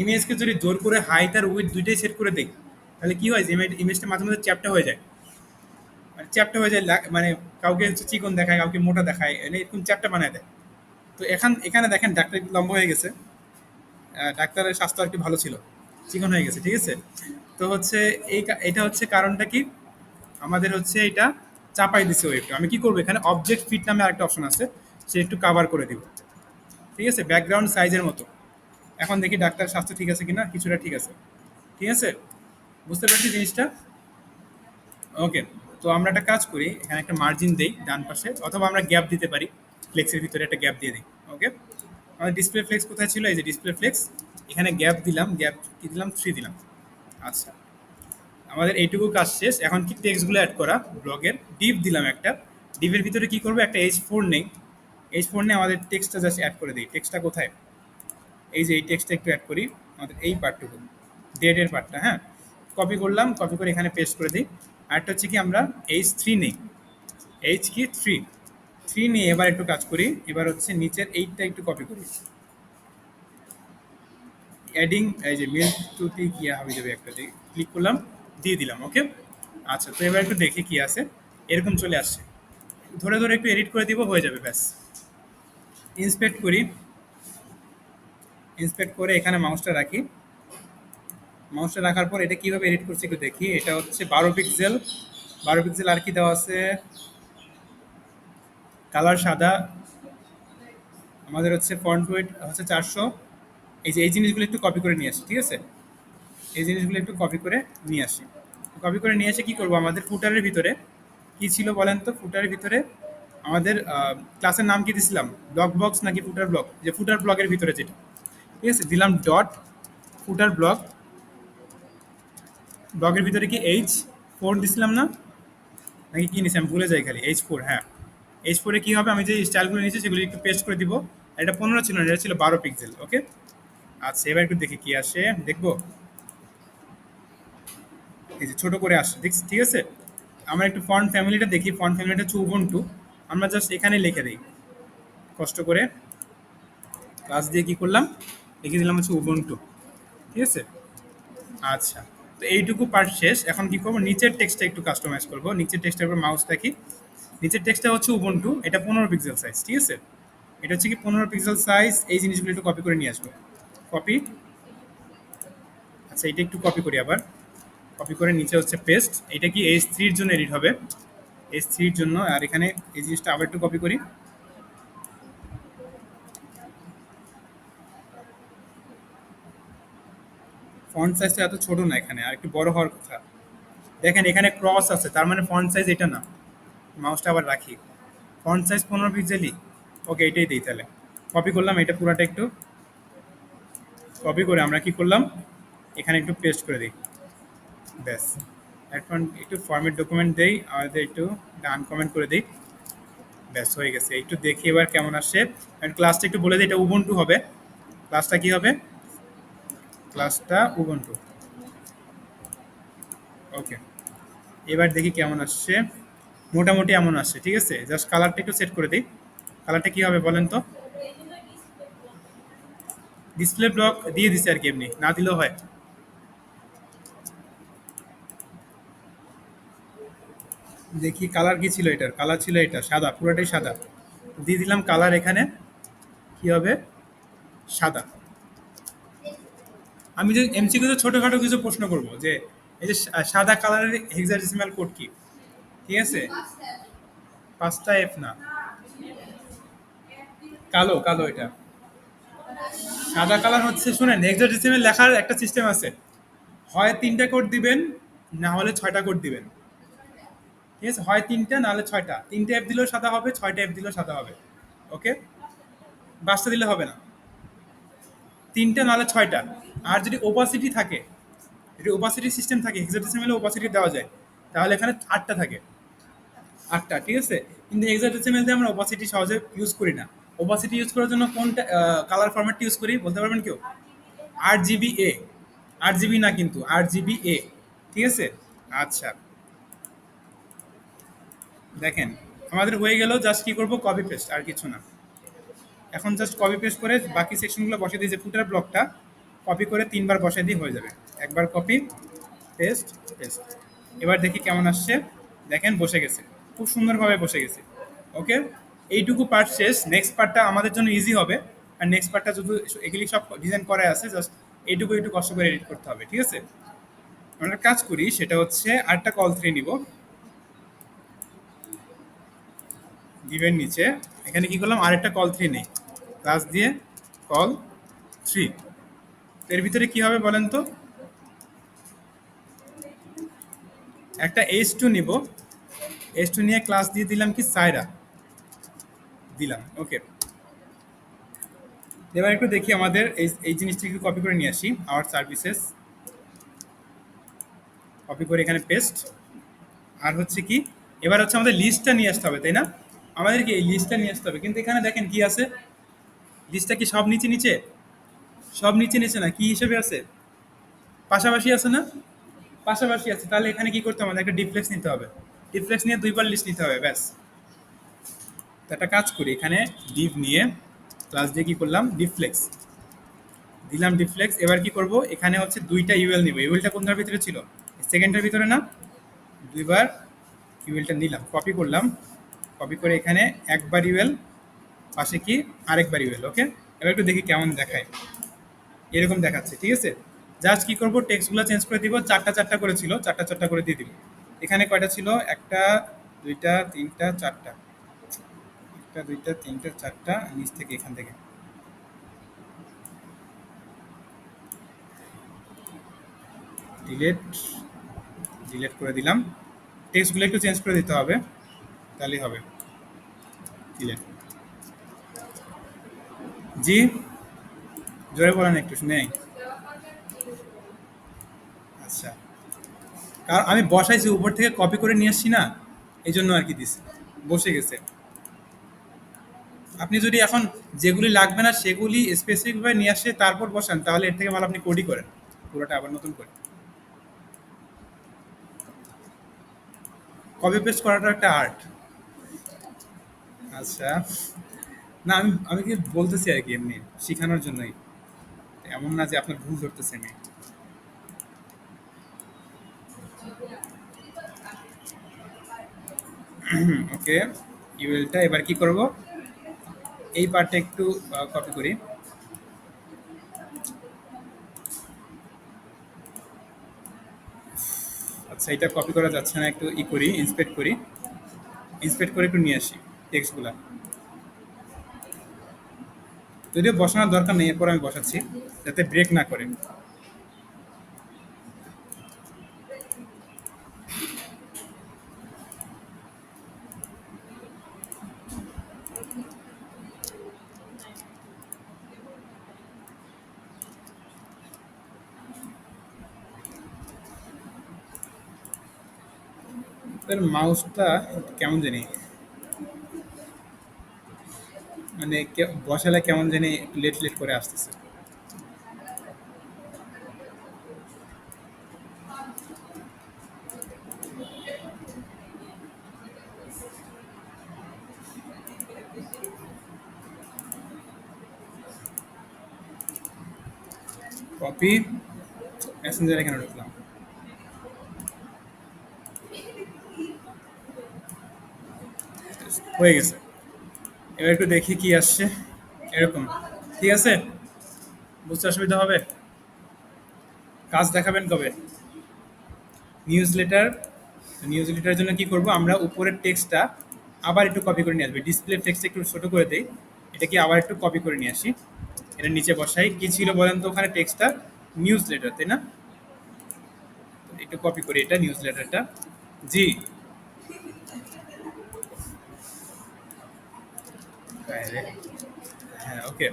ইমেজকে যদি জোর করে হাইট আর উইথ দুইটাই সেট করে দেই, তাহলে কি হয় যে ইমেজটা মাঝে মধ্যে চ্যাপ্টা হয়ে যায়। মানে চ্যাপ্টা হয়ে যায়, মানে কাউকে হচ্ছে চিকন দেখায়, কাউকে মোটা দেখায়, মানে এরকম চ্যাপ্টা বানায় দেয়। তো এখানে দেখেন ডাক্তার একটু লম্বা হয়ে গেছে, ডাক্তারের স্বাস্থ্য একটু ভালো ছিল, চিকন হয়ে গেছে, ঠিক আছে। তো হচ্ছে এটা হচ্ছে কারণটা কি, আমাদের হচ্ছে এটা চাপাই দিছে ওয়েবটা। আমি কি করবো, এখানে অবজেক্ট ফিট নামে আরেকটা অপশন আছে, সে একটু কাভার করে দিব, ঠিক আছে, ব্যাকগ্রাউন্ড সাইজের মতো। এখন দেখি ডাক্তার স্বাস্থ্য ঠিক আছে কিনা, কিছুটা ঠিক আছে, ঠিক আছে, বুঝতে পারছি জিনিসটা। ওকে, তো আমরা একটা কাজ করি, এখানে একটা মার্জিন দেই ডান পাশে, অথবা আমরা গ্যাপ দিতে পারি, ফ্লেক্সের ভিতরে একটা গ্যাপ দিয়ে দিই। ওকে, আমাদের ডিসপ্লে ফ্লেক্স কোথায় ছিল, এই যে ডিসপ্লে ফ্লেক্স, এখানে গ্যাপ দিলাম, গ্যাপ কি দিলাম, 3 দিলাম। আচ্ছা, আমাদের এইটুকু কাজ শেষ। এখন কি টেক্সটগুলো অ্যাড করা, ব্লগের ডিপ দিলাম একটা, ডিপের ভিতরে কি করবো, একটা H4 নেই, H4 নিয়ে আমাদের টেক্সটটা জাস্ট অ্যাড করে দিই। টেক্সটটা কোথায়, এই যে এই টেক্সটটা একটু অ্যাড করি, আমাদের এই পার্টটুকু, ডেটের পার্টটা, হ্যাঁ। কপি করলাম, কপি করে এখানে পেস্ট করে দিই। আরেকটা হচ্ছে কি, আমরা H3 নেই, এইচ কি 3, 3 নিয়ে এবার একটু কাজ করি, এবার হচ্ছে নিচের এইটটা একটু কপি করি, অ্যাডিং এই যে মেল টুটি কি হবে যাবে, একটা ক্লিক করলাম, দিয়ে দিলাম। ওকে, আচ্ছা, তো এবার একটু দেখি কি আছে, এরকম চলে আসছে। ধরে ধরে একটু এডিট করে দিব, হয়ে যাবে, ব্যাস। ইন্সপেক্ট করি, ইন্সপেক্ট করে এখানে মাউসটা রাখি, মাউসটা রাখার পর এটা কিভাবে এডিট করছি একটু দেখি। এটা হচ্ছে 12 পিক্সেল, 12 পিক্সেল, আর কি দেওয়া আছে, কালার সাদা, আমাদের হচ্ছে ফন্ট ওয়েট হচ্ছে 400। এই জিনিসগুলো একটু কপি করে নিয়ে আসি, ঠিক আছে, এই জিনিসগুলো একটু কপি করে নিয়ে আসি। কপি করে নিয়ে এসে কি করব, আমাদের ফুটারের ভিতরে কি ছিল বলেন তো, ফুটারের ভিতরে আমাদের ক্লাসের নাম কি দিছিলাম, ব্লক বক্স নাকি ফুটার ব্লক, যে ফুটার ব্লকের ভিতরে যেটা, ঠিক আছে, দিলাম ডট ফুটার ব্লক। ব্লকের ভিতরে কি H4 দিছিলাম না, নাকি কি নিছি আমি ভুলে যাই, খালি H4, হ্যাঁ। H4 কি হবে, আমি যে স্টাইলগুলো নিয়েছি সেগুলো একটু পেস্ট করে দিব। আর এটা 15 ছিল না, এটা ছিল 12 পিক্সেল। ওকে, আচ্ছা, এবার একটু দেখি কি আসে, দেখবো। এই যে ছোট করে আসছে, দেখছি, ঠিক আছে। আমরা একটু ফন্ট ফ্যামিলিটা দেখি, ফন্ট ফ্যামিলিটা হচ্ছে উবুন্টু। আমরা জাস্ট এখানে লিখে দিই, কষ্ট করে কাজ দিয়ে কি করলাম, লিখে দিলাম হচ্ছে উবুন্টু, ঠিক আছে। আচ্ছা, তো এইটুকু পার্ট শেষ। এখন কি করবো, নিচের টেক্সটটা একটু কাস্টমাইজ করবো। নিচের টেক্সটের উপর মাউস রাখি, নিচের টেক্সটটা হচ্ছে উবুন্টু, এটা 15 পিক্সেল সাইজ, ঠিক আছে। এটা হচ্ছে কি 15 পিক্সেল সাইজ, এই জিনিসগুলো একটু কপি করে নিয়ে আসবো, কপি। আচ্ছা, এটা একটু কপি করি আবার, কপি করে নিচে হচ্ছে পেস্ট। এটা কি H3 জন্য এডিট হবে, H3 জন্য। আর এখানে এই জিনিসটা আবার একটু কপি করি, ফন্ট সাইজটা এত ছোট না, এখানে আর একটু বড় হওয়ার কথা। দেখেন এখানে ক্রস আছে, তার মানে ফন্ট সাইজ এটা না। মাউসটা আবার রাখি, ফন্ট সাইজ 15 পিক্সেলই, ওকে, এটাই দিই তাহলে। কপি করলাম, এটা পুরাটা একটু কপি করে আমরা কি করলাম, এখানে একটু পেস্ট করে দিই, ব্যাস। এখন একটু ফরম্যাট ডকুমেন্ট দেই, আমাদের একটু ডান কমেন্ট করে দিই, ব্যাস হয়ে গেছে। একটু দেখি এবার কেমন আসছে। আর ক্লাসটা একটু বলে দিই, এটা উবুন্টু হবে, ক্লাসটা কি হবে, ক্লাসটা উবুন্টু। ওকে, এবার দেখি কেমন আসছে, মোটামুটি এমন আসছে, ঠিক আছে। জাস্ট কালারটা একটু সেট করে দিই, কালারটা কি হবে বলেন তো, ডিসপ্লে ব্লক দিয়ে দিছে আর কি, এমনি না দিলেও হয়। দেখি কালার কি ছিল, এটার কালার ছিল এটা সাদা, পুরোটাই সাদা, দিয়ে দিলাম কালার এখানে, কি হবে, সাদা। আমি যে এমসিকিউতে ছোটখাটো কিছু প্রশ্ন করব, যে এই যে সাদা কালারের হেক্সাডেসিমাল কোড কি, ঠিক আছে, 5টা F না, কালো কালো এটা, সাদা কালার হচ্ছে, শুনেন হেক্সাডেসিমাল লেখার একটা সিস্টেম আছে, হয় 3টা কোড দিবেন, না হলে 6টা কোড দিবেন, ঠিক আছে, হয় 3টা না হলে 6টা, 3টে F দিলেও সাদা হবে, 6টা F দিলেও সাদা হবে। ওকে, 5টা দিলে হবে না, 3টা নাহলে 6টা। আর যদি ওপাসিটি থাকে, যদি ওপাসিটি সিস্টেম থাকে, হেক্সাডেসিমেলে ওপাসিটি দেওয়া যায়, তাহলে এখানে 8টা থাকে, 8টা, ঠিক আছে। কিন্তু হেক্সাডেসিমেলতে আমরা ওপাসিটি সহজে ইউজ করি না। ওপাসিটি ইউজ করার জন্য কোনটা কালার ফরম্যাটটি ইউজ করি বলতে পারবেন কেউ? RGBA, RGB না কিন্তু, RGBA, ঠিক আছে। আচ্ছা, দেখেন আমাদের হয়ে গেল, জাস্ট কি করব, কপি পেস্ট, আর কিছু না। এখন জাস্ট কপি পেস্ট করে বাকি সেকশনগুলো বসিয়ে দিই, যে ফুটার ব্লকটা কপি করে 3বার বসাই দিয়ে হয়ে যাবে। একবার কপি, পেস্ট, পেস্ট। এবার দেখি কেমন আসছে। দেখেন বসে গেছে, খুব সুন্দরভাবে বসে গেছে। ওকে, এইটুকু পার্ট শেষ। নেক্সট পার্টটা আমাদের জন্য ইজি হবে। আর নেক্সট পার্টটা যদি এগুলি সব ডিজাইন করা আছে, জাস্ট এইটুকু একটু কষ্ট করে এডিট করতে হবে, ঠিক আছে। আমরা কাজ করি, সেটা হচ্ছে আরেকটা কল 3 নিব, গিভের নিচে এখানে কি করলাম, আরেকটা কল 3 নেই, ক্লাস দিয়ে কল 3। এর ভিতরে কি হবে বলেন তো, একটা H2 নিব, H2 নিয়ে ক্লাস দিয়ে দিলাম কি, সাইরা দিলাম। ওকে, এবার একটু দেখি আমাদের এই এই জিনিসটা একটু কপি করে নিয়ে আসি, আওয়ার সার্ভিসেস, কপি করে এখানে পেস্ট। আর হচ্ছে কি, এবার হচ্ছে আমাদের লিস্টটা নিয়ে আসতে হবে, তাই না? আমাদেরকে এই লিস্টটা নিয়ে আসতে হবে, কিন্তু এখানে দেখেন কি আছে, লিস্টটা কি সব নিচে নিচে, সব নিচে নিচে না, কি হিসেবে আছে, পাশাপাশি আছে না, পাশাপাশি আছে। তাহলে এখানে কি করতে হবে, আমাদের একটা ডিফ্লেক্স নিতে হবে, ডিফ্লেক্স নিয়ে 2বার লিস্ট নিতে হবে, ব্যাস। তো একটা কাজ করি, এখানে ডিভ নিয়ে ক্লাস দিয়ে কি করলাম, ডিফ্লেক্স দিলাম, ডিফ্লেক্স। এবার কি করব, এখানে হচ্ছে 2টা ইউএল নিব, ইউএলটা কোনটার ভিতরে ছিল, সেকেন্ডটার ভিতরে না, 2বার ইউএলটা নিলাম, কপি করলাম, কপি করে এখানে একবার ইউএল, পাশে কি আরেকবার ইউএল। ওকে, এবার একটু দেখি কেমন দেখায়, এরকম দেখাচ্ছে, ঠিক আছে। জাস্ট কি করব, টেক্সটগুলো চেঞ্জ করে দিব, 4টা 4টা করে ছিল, 4টা 4টা করে দিয়ে দিব। এখানে কয়টা ছিল, 1টা 2টা 3টা 4টা, 1টা 2টা 3টা 4টা, নিচ থেকে এখান থেকে ডিলেট, ডিলেট করে দিলাম। টেক্সটগুলো একটু চেঞ্জ করে দিতে হবে, তাহলেই হবে। ডিলেট, জি, জোরে বলেন একটু শুনে। আচ্ছা, কারণ আমি বসাইছি, উপর থেকে কপি করে নিয়ে আসছি না, এই জন্য আর কি দিছি, বসে গেছে। আপনি যদি এখন যেগুলি লাগবে না সেগুলি স্পেসিফিকভাবে নিয়ে আসে তারপর বসান, তাহলে এর থেকে ভালো আপনি কোডই করেন, পুরোটা আবার নতুন করে। কপি পেস্ট করাটা একটা আর্ট। আচ্ছা, না আমি আমি কি বলতেছি আর কি, এমনি শেখানোর জন্যই, এমন না যে আপনার ভুল ধরতেছে আমি। ওকে, ইউএলটা এবার কি করব, এই পার্টটা একটু কপি করি। আচ্ছা, এটা কপি করা যাচ্ছে না, একটু করি, ইন্সপেক্ট করি, ইন্সপেক্ট করে একটু নিয়ে আসি টেক্সটগুলো। যদিও বসানোর দরকার নেই, এরপর আমি বসাচ্ছি যাতে ব্রেক না করে। এর মাউসটা কেমন জানি, মানে বসালে কেমন জানি একটু লেট লেট করে আসতেছে। কপি, মেসেঞ্জারে কেন ঢুকলাম, হয়ে গেছে। এবার একটু দেখি কি আসছে, এরকম, ঠিক আছে। বুঝতে অসুবিধা হবে, কাজ দেখাবেন কবে, নিউজ লেটার। নিউজ লেটারের জন্য কি করব, আমরা উপরের টেক্সটটা আবার একটু কপি করে নিয়ে আসবে, ডিসপ্লে টেক্সট একটু ছোট করে দেই, এটাকে আবার একটু কপি করে নিয়ে আসি, এটা নিচে বসাই। কি ছিল বলেন তো ওখানে টেক্সটটা, নিউজ লেটার, তাই না? একটু কপি করি এটা, নিউজ লেটারটা, জি। হ্যাঁ রে, হ্যাঁ, ওকে।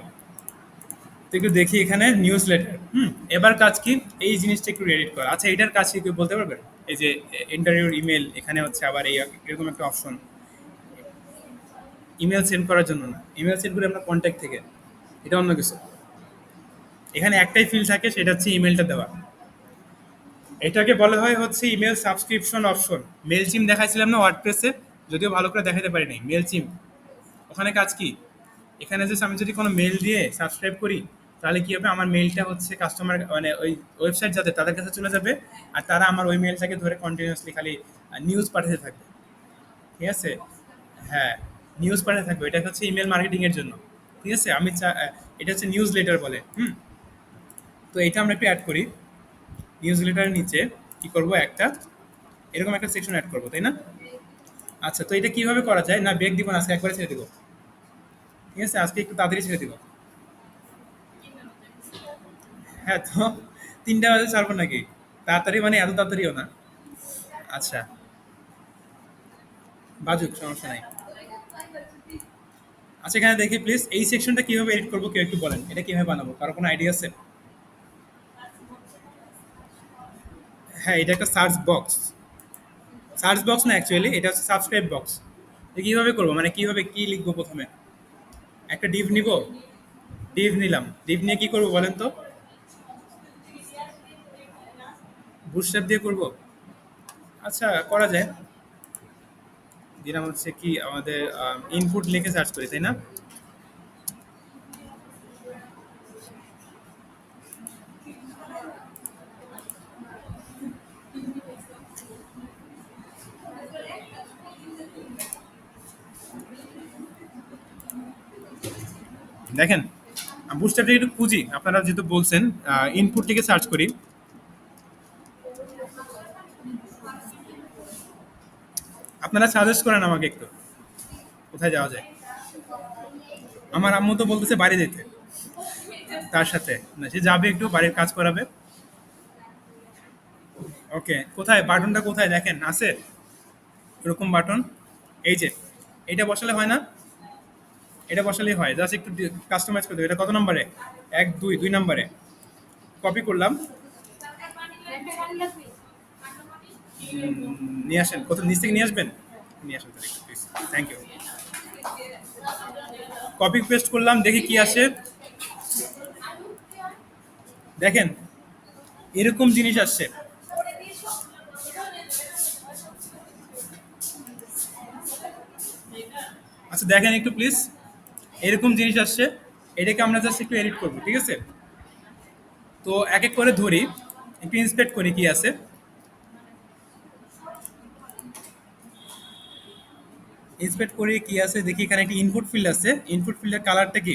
তো একটু দেখি এখানে নিউজ লেটার। এবার কাজ কি, এই জিনিসটা একটু এডিট করা। আচ্ছা, এটার কাজ কি কেউ বলতে পারবেন? এই যে ইন্টারভিউর ইমেল, এখানে হচ্ছে আবার এই এরকম একটা অপশন, ইমেল সেন্ড করার জন্য না, ইমেল সেন্ড করে আমরা কন্ট্যাক্ট থেকে, এটা অন্য কিছু। এখানে একটাই ফিল্ড থাকে, সেটা হচ্ছে ইমেলটা দেওয়া। এটাকে বলা হয় হচ্ছে ইমেল সাবস্ক্রিপশন অপশন। মেল চিম দেখাইছিলাম না ওয়ার্ডপ্রেসে, যদিও ভালো করে দেখাতে পারি নাই মেল চিম। ওখানে কাজ কি, এখানে যে আমি যদি কোনো মেল দিয়ে সাবস্ক্রাইব করি, তাহলে কি হবে, আমার মেলটা হচ্ছে কাস্টমার মানে ওই ওয়েবসাইট যাতে তাদের কাছে চলে যাবে, আর তারা আমার ওই মেলটাকে ধরে কন্টিনিউয়াসলি খালি নিউজ পাঠাতে থাকবে। ঠিক আছে? হ্যাঁ, নিউজ পাঠাতে থাকবে। এটা হচ্ছে ইমেল মার্কেটিং এর জন্য। ঠিক আছে? এটা হচ্ছে নিউজ লেটার বলে। তো এটা আমরা একটু অ্যাড করি। নিউজ লেটারের নিচে কি করব, একটা এরকম একটা সেকশন অ্যাড করবো, তাই না? আচ্ছা, তো এটা কিভাবে করা যায়? না ব্রেক দিব না, আজকে একবারে ছেড়ে দিব। ঠিক আছে, আজকে একটু তাড়াতাড়ি ছেড়ে দিব। হ্যাঁ, তো 3টা বাজে ছাড়বো নাকি? তাড়াতাড়ি মানে এত তাড়াতাড়িও না। আচ্ছা, বাজুক, সমস্যা নাই। আচ্ছা, এখানে দেখি প্লিজ, এই সেকশনটা কিভাবে এডিট করবো কেউ একটু বলেন। এটা কিভাবে বানাবো, কারো কোনো আইডিয়া আছে? হ্যাঁ, এটা একটা সার্চ বক্স। সার্চ বক্স না, অ্যাকচুয়ালি এটা হচ্ছে সাবস্ক্রাইব বক্স। কিভাবে করবো, মানে কিভাবে কি লিখবো প্রথমে? একটা ডিভ নিব, ডিভ নিলাম। ডিভ নিয়ে কি করবো বলেন তো? বুটস্ট্র্যাপ দিয়ে করবো। আচ্ছা, করা যায়। দিলাম হচ্ছে কি আমাদের ইনপুট লিখে সার্চ করি, তাই না? দেখেন, বুটস্ট্র্যাপটা একটু খুঁজি, আপনারা যেহেতু বলছেন ইনপুট লিখে সার্চ করি। আপনারা সাজেস্ট করেন আমাকে একটু, কোথায় যাওয়া যায়। আমার আম্মু তো বলতেছে বাড়ি যেতে, তার সাথে না, সে যাবে একটু বাড়ির কাজ করাবে। ওকে, কোথায় বাটনটা, কোথায় দেখেন আছে এরকম বাটন? এই যে, এটা বসালে হয় না? এটা বসালেই হয়, জাস্ট একটু কাস্টমাইজ করে দেবো। এটা কত নম্বরে? 1 2 2 নম্বরে। কপি করলাম, নিয়ে আসেন। কত নিচ থেকে নিয়ে আসবেন? নিয়ে আসেন তাহলে একটু please, thank you. Copy paste করলাম, দেখি কি আসে। দেখেন, এরকম জিনিস আসছে। আচ্ছা, দেখেন একটু প্লিজ, এরকম জিনিস আসছে। এটাকে আমরা জাস্ট একটু এডিট করবো, ঠিক আছে? তো এক এক করে ধরি, একটু ইন্সপেক্ট করি কি আছে। ইন্সপেক্ট করি কি আছে, দেখি এখানে একটা ইনপুট ফিল্ড আছে। ইনপুট ফিল্ডের কালারটা কি?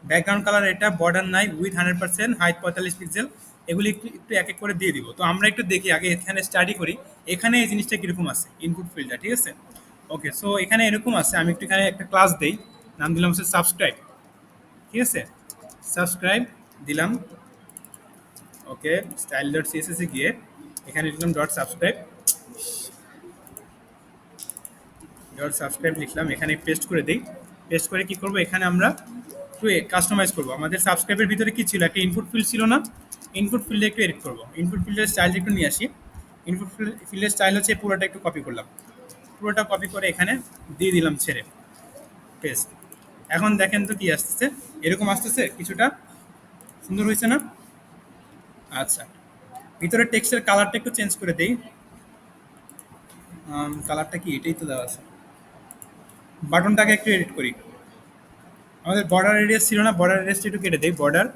ব্যাকগ্রাউন্ড কালার, এটা বর্ডার নাই, উইথ 100%, হাইট 45 পিক্সেল। এগুলি একটু একটু এক এক করে দিয়ে দিব। তো আমরা একটু দেখি আগে, এখানে স্টাডি করি এখানে এই জিনিসটা কিরকম আছে ইনপুট ফিল্ডটা, ঠিক আছে? ওকে, সো এখানে এরকম আছে। আমি একটু এখানে একটা ক্লাস দেই, নাম দিলাম হচ্ছে সাবস্ক্রাইব। ঠিক আছে, সাবস্ক্রাইব দিলাম। ওকে, স্টাইল ডট সিএসএস এ গিয়ে এখানে লিখলাম ডট সাবস্ক্রাইব। ডট সাবস্ক্রাইব লিখলাম, এখানে পেস্ট করে দিই। পেস্ট করে কি করব, এখানে আমরা একটু কাস্টমাইজ করবো। আমাদের সাবস্ক্রাইবের ভিতরে কি ছিল, একটা ইনপুট ফিল্ড ছিল না? ইনপুট ফিল্ডে একটু এডিট করবো। ইনপুট ফিল্ডের স্টাইলটা একটু নিয়ে আসি। ইনপুট ফিল্ডের স্টাইল হচ্ছে পুরোটা একটু কপি করলাম। পুরোটা কপি করে এখানে দিয়ে দিলাম ছেড়ে, পেস্ট। এখন দেখেন তো কি আসতেছে, এরকম আসতেছে কিছুটা। সুন্দর হয়েছে না? আচ্ছা, ভিতরে টেক্সটের কালারটা একটু চেঞ্জ করে দেই। কালারটা কি, এটাই তো দেওয়া আছে। বাটনটাকে একটু এডিট করি। আমাদের বর্ডার রেডিয়াস ছিল না, বর্ডার রেডিয়াসটা একটু কেটে দেই। বর্ডার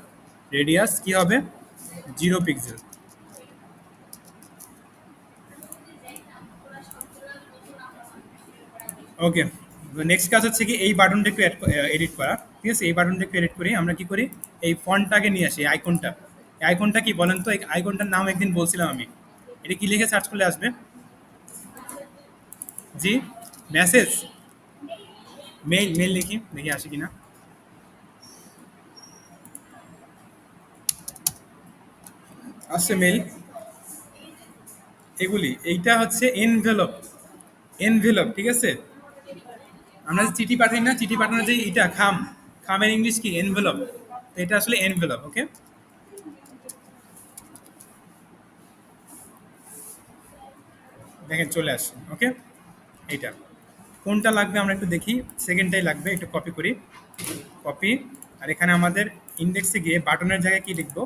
রেডিয়াস কি হবে, 0 পিক্সেল। ওকে, নেক্সট কাজ হচ্ছে কি, এই বাটনটা একটু এডিট করা। ঠিক আছে, এই বাটনটা একটু এডিট করি। আমরা কি করি, এই ফন্টটাকে নিয়ে আসি, আইকনটা। এই আইকনটা কি বলেন তো? এই আইকনটার নাম একদিন বলছিলাম আমি। এটা কি লিখে সার্চ করলে আসবে? জি, মেসেজ, মেইল। মেইল লিখি, দেখি আসে কিনা। আসছে মেইল। এগুলি, এইটা হচ্ছে এনভেলপ। এনভেলপ, ঠিক আছে? আমরা যে চিঠি পাঠাই না, চিঠি পাঠানোর যে এটা খাম, খামের ইংলিশ কি, এনভেলপ। তো এটা আসলে এনভেলপ। ওকে, দেখেন চলে আসছে। ওকে, এইটা কোনটা লাগবে আমরা একটু দেখি। সেকেন্ডটাই লাগবে, একটু কপি করি। কপি। আর এখানে আমাদের ইন্ডেক্সে গিয়ে বাটনের জায়গায় কি লিখবো,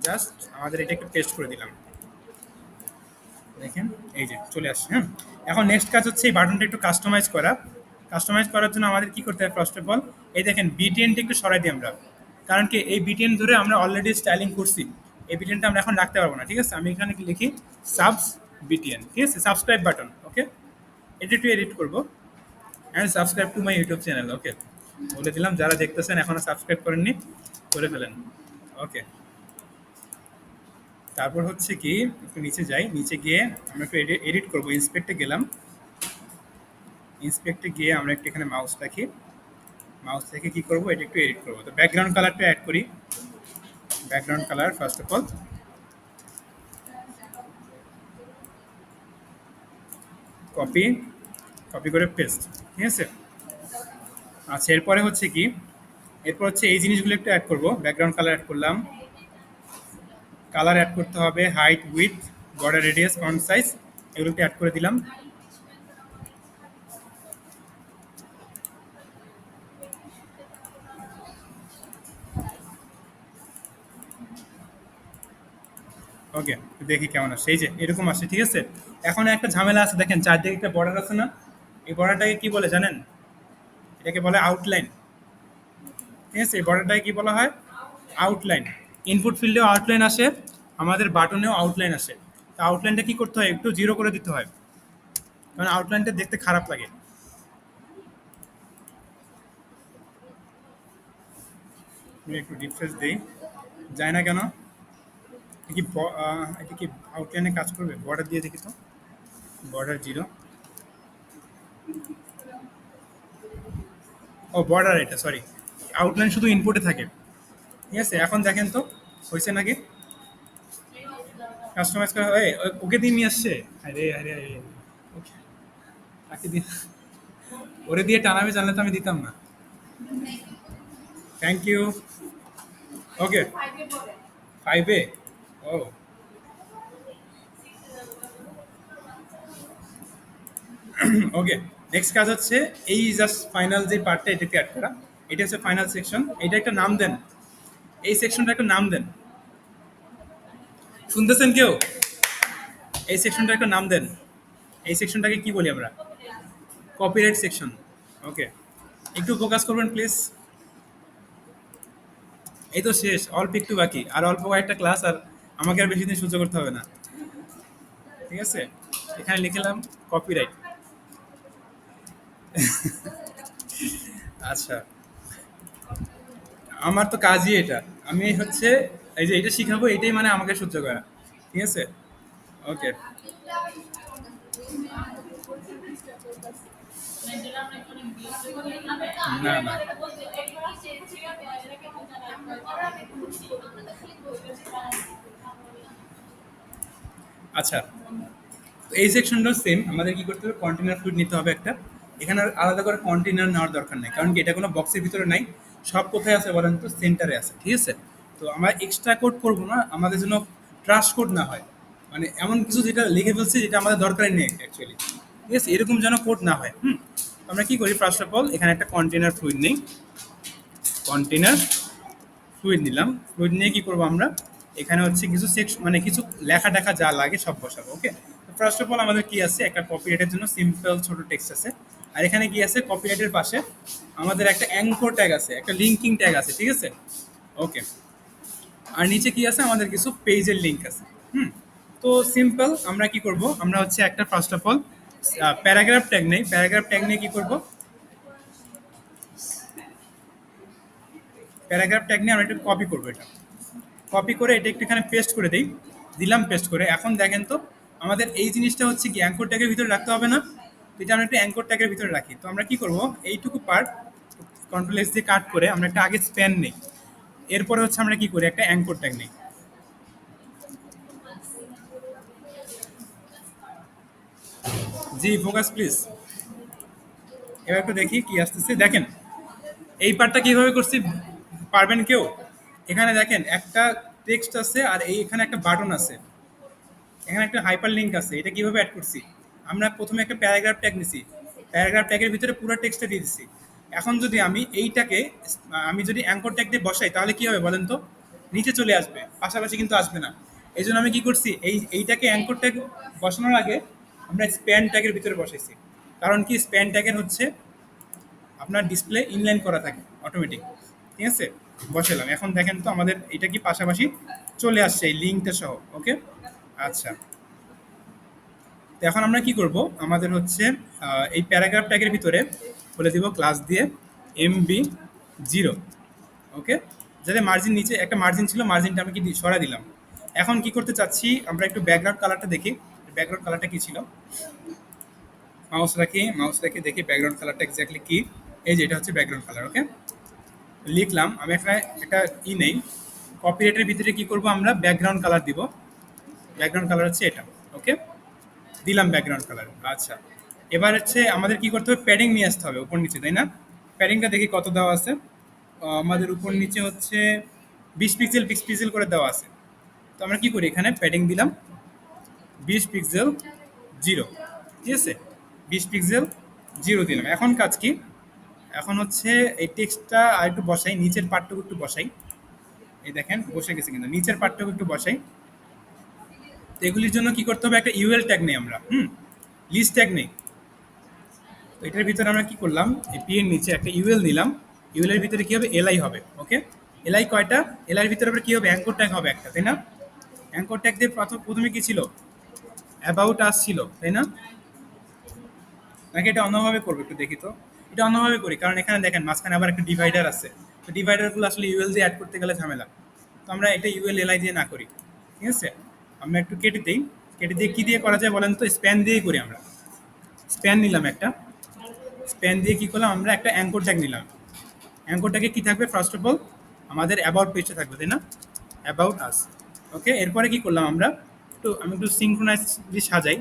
জাস্ট আমাদের এটা একটু পেস্ট করে দিলাম। দেখেন এই যে চলে আসছে। হ্যাঁ, এখন নেক্সট কাজ হচ্ছে এই বাটনটা একটু কাস্টমাইজ করা। কাস্টমাইজ করার জন্য আমাদের কি করতে হবে, ফার্স্ট অফ অল এই দেখেন বিটিএনটা একটু সরাই দিই আমরা। কারণ কি এই বিটিএন ধরে আমরা অলরেডি স্টাইলিং করছি, এই বিটিএনটা আমরা এখন রাখতে পারবো না। ঠিক আছে, আমি এখানে কি লিখি, সাবস বিটিএন। ঠিক আছে, সাবস্ক্রাইব বাটন। ওকে, এটা একটু এডিট করবো। And subscribe to my YouTube channel. Okay, বলে দিলাম যারা দেখতেছেন এখনো সাবস্ক্রাইব করেননি, করে ফেলেন। ওকে, তারপর হচ্ছে কি, একটু নিচে যাই, নিচে গিয়ে আমরা একটু এডিট করবো। ইন্সপেক্টে গেলাম, ইন্সপেক্টে গিয়ে আমরা একটু এখানে মাউস রাখি। মাউস রেখে কি করবো, এটা একটু এডিট করবো। তো ব্যাকগ্রাউন্ড কালারটা অ্যাড করি। Background colour first of all copy, copy করে পেস্ট। ঠিক আছে, আচ্ছা এরপরে হচ্ছে কি, এরপর হচ্ছে এই জিনিসগুলো একটু অ্যাড করবো। ব্যাকগ্রাউন্ড কালার অ্যাড করলাম, কালার অ্যাড করতে হবে, height, with, border radius, font size, এগুলো একটু অ্যাড করে দিলাম। ওকে, দেখি কেমন আসছে। এই যে এরকম আসছে। ঠিক আছে, এখন একটা ঝামেলা আছে, দেখেন চারদিকে একটা বর্ডার আছে না, এই বর্ডারটাকে কি বলে জানেন, এটাকে বলে আউটলাইন। ঠিক আছে, এই বর্ডারটাকে কি বলা হয়, আউটলাইন। ইনপুট ফিল্ডেও আউটলাইন আসে, আমাদের বাটনেও আউটলাইন আসে। তো আউটলাইনটা কি করতে হয়, একটু জিরো করে দিতে হয়, কারণ আউটলাইনটা দেখতে খারাপ লাগে। আমি একটু রিফ্রেশ দিই, যায় না কেন, এটা কি এটা কি আউটলাইনে কাজ করবে, বর্ডার দিয়ে দেখি তো, বর্ডার জিরো। ও বর্ডার, এটা সরি, আউটলাইন শুধু ইনপুটে থাকে। ঠিক আছে, এখন দেখেন তো হয়েছে নাকি, কাস্টমাইজ করা হয়। ওকে দিয়ে নিয়ে আসছে, আরে আরে আরে, ওকে, তাকে দিয়ে, ওরে দিয়ে টানাবে জানলে তো আমি দিতাম না। Thank you. ওকে, 5-এ। ও ওকে, নেক্সট কাজ হচ্ছে এই জাস্ট ফাইনাল যে পার্টটা, এটাকে অ্যাড করা। এটা হচ্ছে ফাইনাল সেকশন, এটা একটা নাম দেন, এই সেকশনটা একটা নাম দেন। শুনতেছেন কেউ, এই সেকশনটা একটা নাম দেন। এই সেকশনটাকে কি বলি আমরা, কপিরাইট সেকশন। ওকে, একটু ফোকাস করবেন প্লিজ। এই তো শেষ, অল্প একটু বাকি, আর অল্প কয়েকটা ক্লাস, আর আমাকে আর বেশি দিন সহ্য করতে হবে না। ঠিক আছে, এখানে লিখলাম কপিরাইট। আচ্ছা, আমার তো কাজই এটা, আমি হচ্ছে এই যে এটা শিখাবো, এটাই মানে আমাকে সহ্য করা। ঠিক আছে, ওকে। না না, আচ্ছা, তো এই সেকশনটাও সেম, আমাদের কি করতে হবে, কন্টেনার ফ্লুইড নিতে হবে একটা। এখানে আর আলাদা করে কন্টেনার নেওয়ার দরকার নেই, কারণ কি এটা কোনো বক্সের ভিতরে নাই, সব কোথায় আছে বলেন তো, সেন্টারে আছে। ঠিক আছে, তো আমরা এক্সট্রা কোড করবো না, আমাদের জন্য ট্রাশ কোড না হয়, মানে এমন কিছু যেটা লিখে ফেলছি যেটা আমাদের দরকারই নেই অ্যাকচুয়ালি। ঠিক আছে, এরকম যেন কোড না হয়। তো আমরা কি করি, ফার্স্ট অফ অল এখানে একটা কন্টেনার ফ্লুইড নেই, কন্টেনার ফ্লুইড নিলাম। ফ্লুইড নিয়ে কি করবো আমরা, এখানে হচ্ছে কিছু সেকশন মানে কিছু লেখা টেখা যা লাগে সব বসাবো। ওকে, ফার্স্ট অফ অল আমাদের কি আছে, একটা কপিরাইটের জন্য সিম্পল ছোট টেক্সট আছে। আর এখানে কি আছে, কপিরাইটের পাশে আমাদের একটা অ্যাঙ্কর ট্যাগ আছে, একটা লিঙ্কিং ট্যাগ আছে। ঠিক আছে, ওকে। আর নিচে কি আছে, আমাদের কিছু পেজের লিঙ্ক আছে। হুম, তো সিম্পল, আমরা কি করব, আমরা হচ্ছে একটা first of all paragraph tag নেই। প্যারাগ্রাফ ট্যাগ নিয়ে কি করব, প্যারাগ্রাফ ট্যাগ নিয়ে আমরা একটু কপি করবো এটা। কপি করে এটা একটু এখানে পেস্ট করে দেই, দিলাম পেস্ট করে। এখন দেখেন তো আমাদের এই জিনিসটা হচ্ছে কি অ্যাঙ্কর ট্যাগের ভিতরে রাখতে হবে না, তো এটা আমরা একটা অ্যাঙ্কর ট্যাগের ভিতরে রাখি। তো আমরা কি করব, এইটুকু পার্ট কন্ট্রোল এস দিয়ে কাট করে আমরা একটা আগে স্প্যান নেই, এরপরে হচ্ছে আমরা কি করি, একটা অ্যাঙ্কর ট্যাগ নেই। জি ফোকাস প্লিজ, এবার একটু দেখি কি আসতেছে। দেখেন এই পার্টটা কিভাবে করছি, পারবেন কেউ, এখানে দেখেন একটা টেক্সট আছে আর এখানে একটা বাটন আছে, এখানে একটা হাইপার লিঙ্ক আছে। এটা কিভাবে অ্যাড করছি? আমরা প্রথমে একটা প্যারাগ্রাফ ট্যাগ নিছি, প্যারাগ্রাফ ট্যাগের ভিতরে পুরো টেক্সটটা দিয়ে দিচ্ছি। এখন যদি আমি এইটাকে আমি যদি অ্যাঙ্কর ট্যাগ দিয়ে বসাই তাহলে কি হবে বলেন তো? নিচে চলে আসবে, পাশাপাশি কিন্তু আসবে না। এই জন্য আমি কি করছি, এইটাকে অ্যাঙ্কর ট্যাগ বসানোর আগে আমরা স্প্যান ট্যাগের ভিতরে বসাইছি। কারণ কি, স্প্যান ট্যাগের হচ্ছে আপনার ডিসপ্লে ইনলাইন করা থাকে অটোমেটিক। ঠিক আছে, বসালাম। এখন দেখেন তো আমাদের এটা কি পাশাপাশি চলে আসছে এই লিঙ্কটা সহ। ওকে, আচ্ছা। তো এখন আমরা কি করব, আমাদের হচ্ছে এই প্যারাগ্রাফ ট্যাগের ভিতরে বলে দিব ক্লাস দিয়ে MB0। ওকে, যাতে মার্জিন, নিচে একটা মার্জিন ছিল, মার্জিনটা আমি কি সরা দিলাম। এখন কি করতে চাচ্ছি, আমরা একটু ব্যাকগ্রাউন্ড কালারটা দেখি। ব্যাকগ্রাউন্ড কালারটা কি ছিল, মাউস রেখে দেখি ব্যাকগ্রাউন্ড কালারটা এক্স্যাক্টলি কি। এই যে এটা হচ্ছে ব্যাকগ্রাউন্ড কালার। ওকে, লিখলাম। আমি একটা নেই, কপিরাইটের ভিতরে কি করব, আমরা ব্যাকগ্রাউন্ড কালার দিব। ব্যাকগ্রাউন্ড কালার হচ্ছে এটা। ওকে, দিলাম ব্যাকগ্রাউন্ড কালার। আচ্ছা, এবার হচ্ছে আমাদের কি করতে হবে, প্যাডিং নিয়ে আসতে হবে উপর নিচে, তাই না? প্যাডিংটা দেখি কত দেওয়া আছে। আমাদের উপর নিচে হচ্ছে 20 পিক্সেল 20 পিক্সেল করে দেওয়া আছে। তো আমরা কি করি, এখানে প্যাডিং দিলাম 20 পিক্সেল 0। ঠিক আছে, 20 পিক্সেল 0 দিলাম। এখন কাজ কি, এখন হচ্ছে এই টেক্সটটা আর একটু বসাই, নিচের পার্টটুকু একটু বসাই। এই দেখেন বসে গেছে, কিন্তু নিচের পার্টটুকু একটু বসাই। তো এগুলির জন্য কি করতে হবে, একটা ইউএল ট্যাগ নেই আমরা, লিস্ট ট্যাগ নেই। তো এটার ভিতরে আমরা কি করলাম, এই পি এর নিচে একটা ইউএল নিলাম। ইউএল এর ভিতরে কি হবে, এলআই হবে। ওকে, এলআই কয়টা, এলআই এর ভিতরে আবার কি হবে, অ্যাঙ্কর ট্যাগ হবে একটা, তাই না? অ্যাঙ্কর ট্যাগ দিয়ে প্রথমে কি ছিল, অ্যাবাউট আস ছিল, তাই না? নাকি এটা অন্যভাবে করবো, একটু দেখি তো। এটা অন্যভাবে করি, কারণ এখানে দেখেন মাঝখানে আবার একটা ডিভাইডার আছে। তো ডিভাইডারগুলো আসলে ইউএল দিয়ে অ্যাড করতে গেলে ঝামেলা। তো আমরা এটা ইউএল এলআই দিয়ে না করি। ঠিক আছে, আমরা একটু কেটে দিই। কেটে দিয়ে কি দিয়ে করা যায় বলেন তো, স্প্যান দিয়েই করি আমরা। স্প্যান নিলাম একটা, স্প্যান দিয়ে কি করলাম, আমরা একটা অ্যাঙ্কর ট্যাগ নিলাম। অ্যাঙ্কর ট্যাগে কি থাকবে, ফার্স্ট অফ অল আমাদের অ্যাবাউট পেজটা থাকবে, তাই না? About us. ওকে, এরপরে কি করলাম আমরা, আমি একটু সিঙ্ক্রোনাইজলি সাজাই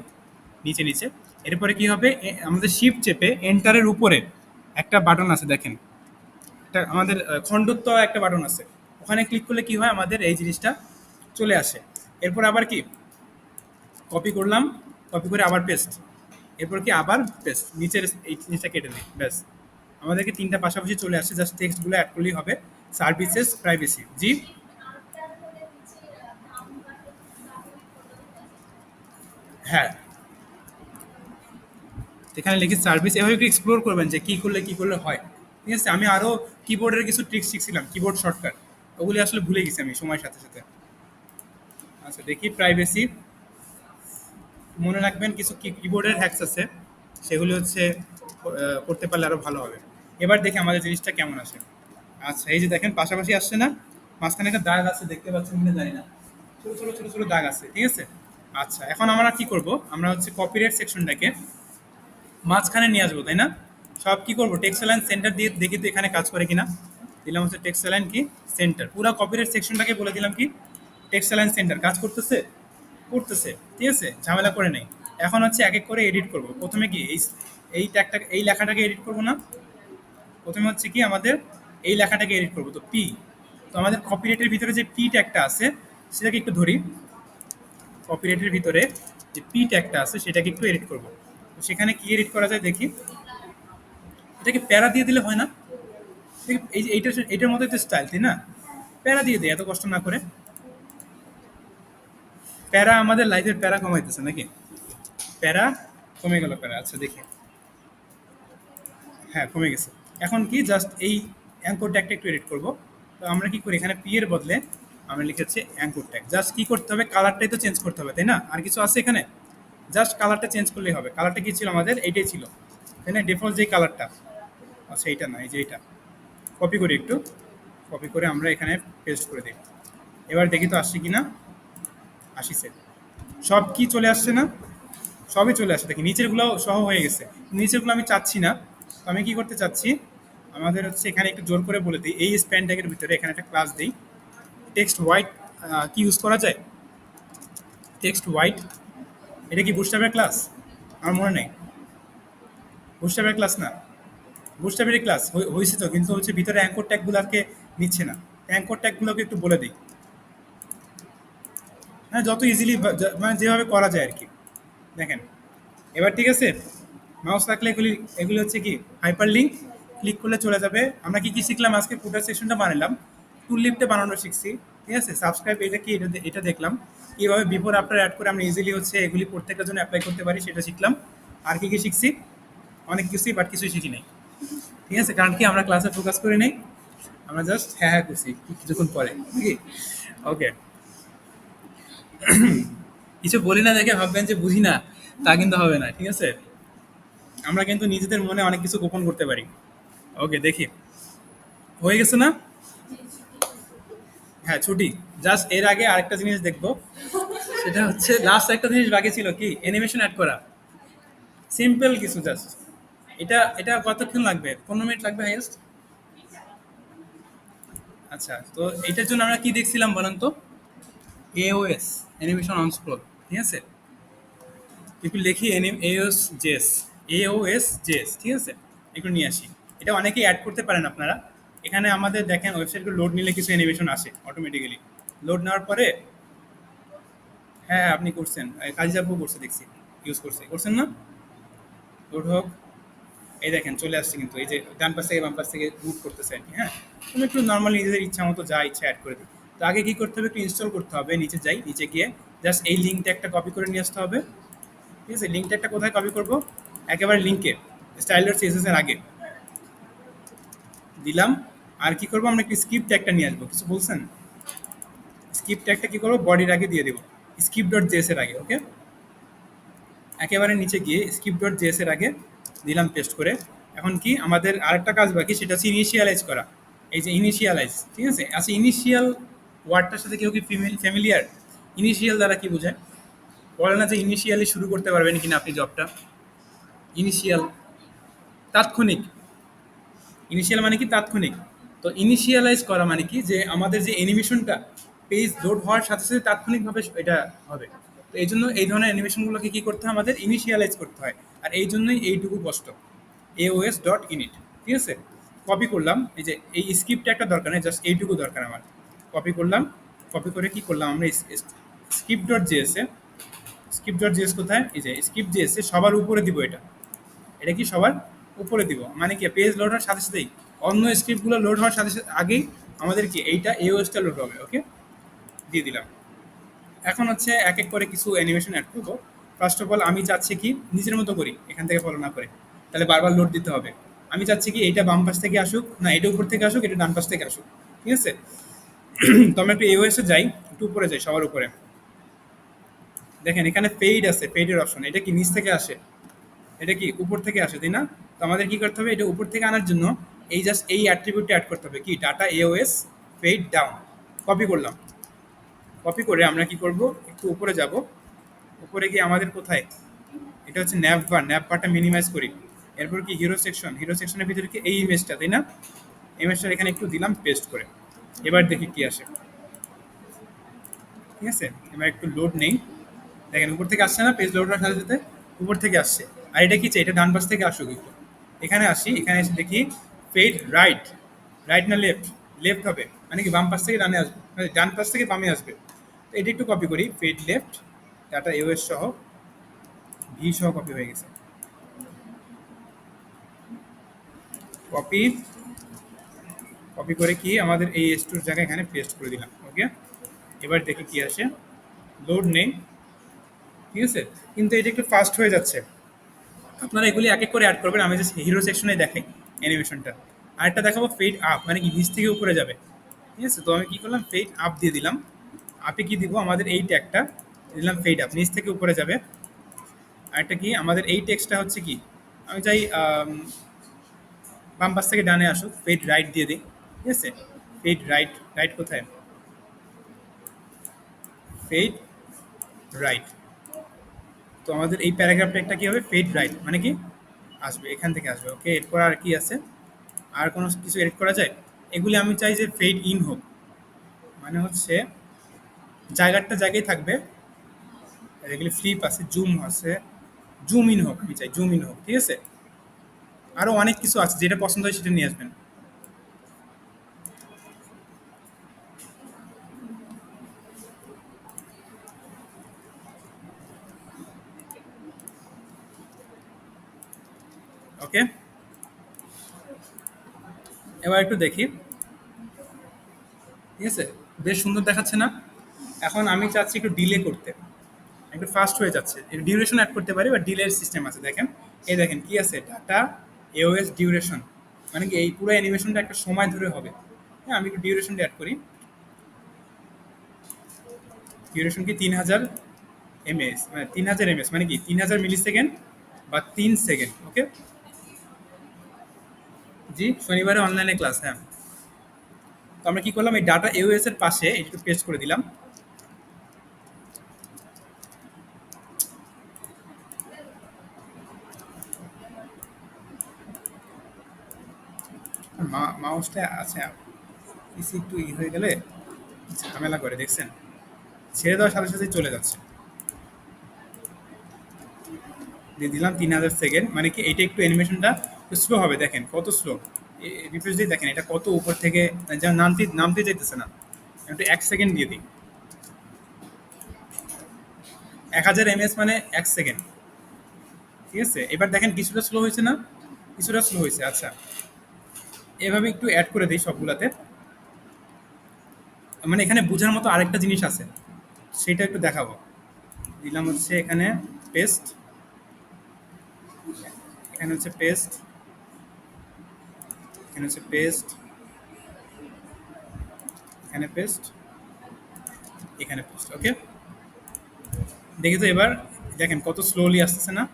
নিচে নিচে। এরপরে কি হবে, আমাদের শিফট চেপে এন্টারের উপরে একটা বাটন আছে দেখেন, একটা আমাদের খণ্ডত্ব একটা বাটন আছে। ওখানে ক্লিক করলে কি হয়, আমাদের এই জিনিসটা চলে আসে। এরপর আবার কি, কপি করলাম, কপি করে আবার পেস্ট। এরপর কি আবার পেস্ট, নিচের এই জিনিসটা কেটে দিই, ব্যাস। আমাদেরকে তিনটা পাশাপাশি চলে আসছে, জাস্ট টেক্সটগুলো অ্যাড করলেই হবে। সার্ভিসেস প্রাইভেসি, জি। হ্যাঁ, এখানে লিখি সার্ভিস। এভাবে একটু এক্সপ্লোর করবেন যে কী করলে হয়। ঠিক আছে, আমি আরও কিবোর্ডের কিছু ট্রিক্স শিখছিলাম, কিবোর্ড শর্টকাট, ওগুলি আসলে ভুলে গেছি আমি সময়ের সাথে সাথে। আচ্ছা, দেখি প্রাইভেসি। মনে রাখবেন কিছু কিবোর্ডের হ্যাকস আছে, সেগুলি হচ্ছে করতে পারলে আরও ভালো হবে। এবার দেখি আমাদের জিনিসটা কেমন আসে। আচ্ছা, এই যে দেখেন পাশাপাশি আসছে না, মাঝখানে একটা দাগ আছে, দেখতে পাচ্ছেন কিনা জানি না, ছোটো ছোটো ছোটো ছোটো দাগ আছে। ঠিক আছে, আচ্ছা, এখন আমরা কি করব, আমরা হচ্ছে কপিরাইট সেকশনটাকে মাঝখানে নিয়ে আসবো, তাই না? সব কি করবো, টেক্সট লাইন সেন্টার দিয়ে দেখি তো এখানে কাজ করে কিনা। দিলাম হচ্ছে টেক্সট লাইন কি সেন্টার, পুরো কপিরাইট সেকশনটাকে বলে দিলাম কি টেক্সট লাইন সেন্টার। কাজ করতেছে, করতেছে। ঠিক আছে, ঝামেলা করে নেই। এখন হচ্ছে এক এক করে এডিট করব। প্রথমে কি এই ট্যাগটা, এই লেখাটাকে এডিট করব না, প্রথমে হচ্ছে কি আমাদের এই লেখাটাকে এডিট করব। তো পি, তো আমাদের কপিরাইটের ভিতরে যে পি ট্যাগটা আছে সেটাকে একটু ধরি। কপিরাইটের ভিতরে যে পি ট্যাগটা আছে সেটাকে একটু এডিট করব। তো সেখানে কি এডিট করা যায় দেখি। এটাকে প্যারা দিয়ে দিলে হয় না? এই যে এইটার মধ্যে তো স্টাইল, তাই না? প্যারা দিয়ে দেয় এত কষ্ট না করে। প্যারা আমাদের লাইফের প্যারা কমাইতেছে নাকি? প্যারা কমে গেল প্যারা। আচ্ছা দেখি, হ্যাঁ কমে গেছে। এখন কি, জাস্ট এই অ্যাঙ্কর ট্যাগটা একটু এডিট করব। তো আমরা কি করি, এখানে পি এর বদলে আমরা লিখেছি অ্যাঙ্কর ট্যাগ। জাস্ট কি করতে হবে, কালারটাই তো চেঞ্জ করতে হবে, তাই না? আর কিছু আছে এখানে? জাস্ট কালারটা চেঞ্জ করলেই হবে। কালারটা কি ছিল আমাদের, এইটাই ছিল, তাই না? ডিফল্ট যেই কালারটা। আচ্ছা, এইটা না, এই যে এইটা। কপি করি একটু, কপি করে আমরা এখানে পেস্ট করে দিই। এবার দেখি তো আসছে কি না। আসিছে, সব কি চলে আসছে না? সবই চলে আসছে, দেখি নিচেরগুলো সহ হয়ে গেছে। নিচেরগুলো আমি চাচ্ছি না। তো আমি কি করতে চাচ্ছি, আমাদের হচ্ছে এখানে একটু জোর করে বলে দিই, এই স্প্যান ট্যাগের ভিতরে এখানে একটা ক্লাস দিই, টেক্সট হোয়াইট। কি ইউজ করা যায়, টেক্সট হোয়াইট। এটা কি বুস্টাবের ক্লাস? আমার মনে নেই, বুস্টাবের ক্লাস না, বুস্টাবের ক্লাস হয়েছে তো, কিন্তু হচ্ছে ভিতরে অ্যাঙ্কর ট্যাগগুলোকে নিচ্ছে না। অ্যাঙ্কর ট্যাগগুলোকে একটু বলে দিই। হ্যাঁ, যত ইজিলি মানে যেভাবে করা যায় আর কি। দেখেন, এবার ঠিক আছে, মাউস রাখলে এগুলি এগুলি হচ্ছে কি হাইপার লিঙ্ক, ক্লিক করলে চলে যাবে। আমরা কি কি শিখলাম আজকে? ফুটার সেকশনটা বানালাম, টুল লিফটে বানানো শিখছি, ঠিক আছে। সাবস্ক্রাইব এটা কি, এটা দেখলাম কীভাবে বিফোর আফটার অ্যাড করে আমরা ইজিলি হচ্ছে এগুলি প্রত্যেকটার জন্য অ্যাপ্লাই করতে পারি, সেটা শিখলাম। আর কি কি শিখছি? অনেক কিছুই, বাট কিছুই শিখি নাই, ঠিক আছে। কারণ কি আমরা ক্লাসে ফোকাস করি নাই, আমরা জাস্ট হ্যাঁ হ্যাঁ করছি কিছুক্ষণ পরে, কি ওকে। কিছু বলি না দেখে ভাববেন যে বুঝি না, তা কিন্তু হবে না, ঠিক আছে। আমরা কিন্তু নিজেদের মনে অনেক কিছু গোপন করতে পারি। ওকে, দেখি হয়ে গেছে না? হ্যাঁ, ছুটি। জাস্ট এর আগে আরেকটা জিনিস দেখবো, সেটা হচ্ছে লাস্ট একটা জিনিস বাকি ছিল, কি অ্যানিমেশন অ্যাড করা। সিম্পল কিছু জাস্ট। এটা এটা কতক্ষণ লাগবে? 15 মিনিট লাগবে হাইয়েস্ট। আচ্ছা, তো এটার জন্য আমরা কি দেখছিলাম বলেন তো? এওএস, অ্যানিমেশন অন স্ক্রোল, ঠিক আছে। একটু লিখি এওএস জেস, এওএস জেস, ঠিক আছে। একটু নিয়ে আসি। এটা অনেকেই অ্যাড করতে পারেন আপনারা। এখানে আমাদের দেখেন ওয়েবসাইটগুলো লোড নিলে কিছু অ্যানিমেশন আসে অটোমেটিক্যালি। লোড নেওয়ার পরে, হ্যাঁ হ্যাঁ, আপনি করছেন, কাজী জাবু করছে দেখছি, ইউজ করছে, করছেন না? লোড হোক। এই দেখেন চলে আসছে, কিন্তু এই যে ডান পাশ থেকে বাম পাশ থেকে মুভ করতেছে আর কি। হ্যাঁ, তুমি একটু নর্মালি নিজেদের ইচ্ছা মতো যা ইচ্ছা অ্যাড করে দিই। তো আগে কি করতে হবে? একটু ইনস্টল করতে হবে। নিচে যাই, নিচে গিয়ে জাস্ট এই লিঙ্কটা একটা কপি করে নিয়ে আসতে হবে, ঠিক আছে। লিঙ্কটা একটা কোথায় কপি করব? একেবারে লিঙ্কে, স্টাইলার সিএসএস এর আগে দিলাম। আর কি করব? আমরা একটু স্ক্রিপ্ট একটা নিয়ে আসবো, কিছু বলছেন? স্ক্রিপ্ট একটা কি করবো? বডির আগে দিয়ে দেবো, স্ক্রিপ্ট ডট জেএস এর আগে, ওকে। একেবারে নিচে গিয়ে স্ক্রিপ্ট ডট জেএস এর আগে দিলাম পেস্ট করে। এখন কি আমাদের আরেকটা কাজ বাকি, সেটা হচ্ছে ইনিশিয়ালাইজ করা। এই যে ইনিশিয়ালাইজ, ঠিক আছে। আচ্ছা, ইনিশিয়াল ওয়ার্ডটার সাথে কেউ কি ফ্যামিলিয়ার? ইনিশিয়াল দ্বারা কি বোঝায়? বলে না যে ইনিশিয়ালি শুরু করতে পারবেন কিনা আপনি জবটা। ইনিশিয়াল, তাৎক্ষণিক। ইনিশিয়াল মানে কি? তাৎক্ষণিক। তো ইনিশিয়ালাইজ করা মানে কি, যে আমাদের যে অ্যানিমেশনটা পেজ লোড হওয়ার সাথে সাথে তাৎক্ষণিকভাবে এটা হবে। তো এই জন্য এই ধরনের অ্যানিমেশনগুলোকে কী করতে হয়? আমাদের ইনিশিয়ালাইজ করতে হয়। আর এই জন্যই এইটুকু কষ্ট, এওএস ডট ইনিট, ঠিক আছে। কপি করলাম, এই যে এই স্ক্রিপ্টটা একটা দরকার নেই, জাস্ট এইটুকু দরকার আমার। কপি করলাম, কপি করে কি করলাম আমরা, স্ক্রিপ্ট ডট জিএসে, স্ক্রিপ্ট ডট জিএস কোথায়? এই যে স্ক্রিপ্ট জিএসে সবার উপরে দিব এটা। এটা কি সবার উপরে দিব মানে কি? পেজ লোড হওয়ার সাথে সাথেই অন্য স্ক্রিপ্টগুলো লোড হওয়ার সাথে সাথে আগেই আমাদের কি এইটা এওএসটা লোড হবে, ওকে। দিয়ে দিলাম। এখন হচ্ছে এক এক করে কিছু অ্যানিমেশন অ্যাড করবো। ফার্স্ট অফ অল আমি চাচ্ছি কি নিজের মতো করি, এখান থেকে ফলো না করে, তাহলে বারবার লোড দিতে হবে। আমি চাচ্ছি কি এইটা বাম পাশ থেকে আসুক, না এটা উপর থেকে আসুক, এটা ডান পাশ থেকে আসুক, ঠিক আছে। তো আমরা একটু এওএসে যাই, একটু উপরে যাই, সবার উপরে। দেখেন এখানে পেইড আছে, পেইডের অপশন। এটা কি নিচ থেকে আসে? এটা কি উপর থেকে আসে, তাই না? তো আমাদের কি করতে হবে? এটা উপর থেকে আনার জন্য এই জাস্ট এই অ্যাট্রিবিউটটা অ্যাড করতে হবে, কি data AOS paid down. Copy করলাম, কপি করে আমরা কি করব? একটু উপরে যাব। উপরে গিয়ে আমাদের কোথায়? এটা হচ্ছে ন্যাপ বার, ন্যাপ বারটা মিনিমাইজ করি। এরপর কি হিরো সেকশন, হিরো সেকশনের ভিতরে কি এই ইমেজটা, তাই না? ইমেজটা এখানে একটু দিলাম পেস্ট করে। এবার দেখি কি আসে, ঠিক আছে। এবার একটু লোড নেই। দেখেন উপর থেকে আসছে না? পেজ লোড হওয়ার সাথে সাথে উপর থেকে আসছে। আর এটা কি চাই? এটা ডান পাশ থেকে আসুক একটু। এখানে আসি, এখানে এসে দেখি ফেড রাইট, রাইট না লেফট? লেফট হবে, মানে কি বাম পাশ থেকে ডানে আসবে, মানে ডান পাশ থেকে বামে আসবে। তো এটা একটু কপি করি, ফেড লেফট, ডাটা ইউএস সহ, ভি সহ কপি হয়ে গেছে। কপি, কপি করে কি আমাদের এই এস2 জায়গায় এখানে পেস্ট করে দিলাম, ওকে। এবার দেখি কি আসে। লোড নেই, ঠিক আছে। কিন্তু এটা একটু ফাস্ট হয়ে যাচ্ছে। আপনারা এগুলি এক এক করে অ্যাড করবেন, আমি জাস্ট হিরো সেকশনে দেখাই অ্যানিমেশনটা। আরেকটা দেখাবো ফেড আপ, মানে কি নিচ থেকে উপরে যাবে, ঠিক আছে। তো আমি কি করলাম? ফেড আপ দিয়ে দিলাম। আপে কি দিব? আমাদের এই ট্যাগটা দিলাম ফেড আপ, নিচ থেকে উপরে যাবে। আরেকটা কি আমাদের এই টেক্সটটা হচ্ছে কি, আমি চাই বাম পাশ থেকে ডানে আসুক, ফেড রাইট দিয়ে দিই, ঠিক আছে। ফেড রাইট, রাইট কোথায়? Fed right. তো আমাদের এই প্যারাগ্রাফটা একটা কি হবে? ফেড রাইট মানে কি আসবে, এখান থেকে আসবে, ওকে। এরপর আর কি আছে? আর কোনো কিছু এডিট করা যায়? এগুলি আমি চাই যে ফেড ইন হোক, মানে হচ্ছে জায়গাটা জায়গায় থাকবে। আর এগুলি ফ্লিপ আছে, জুম আছে, জুম ইন হোক, আমি চাই জুম ইন হোক, ঠিক আছে। আরও অনেক কিছু আছে, যেটা পছন্দ হয় সেটা নিয়ে আসবেন। ওকে, এবার একটু দেখি। ঠিক আছে, বেশ সুন্দর দেখাচ্ছে না? এখন আমি চাচ্ছি একটু ডিলে করতে, একটু ফাস্ট হয়ে যাচ্ছে, একটু ডিউরেশন অ্যাড করতে পারি বা ডিলের সিস্টেম আছে দেখেন। এই দেখেন কি আছে, ডাটা এওএস ডিউরেশন, মানে কি এই পুরো অ্যানিমেশনটা একটা সময় ধরে হবে। হ্যাঁ, আমি একটু ডিউরেশনটা অ্যাড করি। ডিউরেশন কি 3000 এমএস, মানে 3000 এমএস মানে কি 3000 মিলি সেকেন্ড বা 3 সেকেন্ড। ওকে, জি শনিবারে অনলাইনে ক্লাস, হ্যাঁ। তো আমরা কি করলাম, এই ডাটা এওএস এর পাশে একটু পেস্ট করে দিলাম। মাউসটা আচ্ছা, পিসি একটু হয়ে গেলে ঝামেলা করে, দেখছেন? ছেড়ে দেওয়ার সাথে সাথেই চলে যাচ্ছে। দিয়ে দিলাম 3000 সেকেন্ড, মানে কি এইটা একটু অ্যানিমেশনটা স্লো হবে, দেখেন কত স্লো। রিফ্রেশ দিয়ে দেখেন এটা কত উপর থেকে, যা নামতে নামতে চাইতেছে না। একটু 1 সেকেন্ড দিয়ে দিই। 1000 এমএস মানে 1 সেকেন্ড। ঠিক আছে, এবার দেখেন কিছুটা স্লো হয়েছে না? কিছুটা স্লো হয়েছে, আচ্ছা। এভাবে একটু অ্যাড করে দিই সবগুলাতে। মানে এখানে বোঝার মতো আরেকটা জিনিস আছে, সেটা একটু দেখাবো। দিলাম হচ্ছে এখানে পেস্ট, এখানে হচ্ছে পেস্ট, এখানে হচ্ছে পেস্ট, এখানে পেস্ট, এখানে পেস্ট। ওকে, দেখি তো এবার, দেখেন কত স্লোলি আসতেছে না?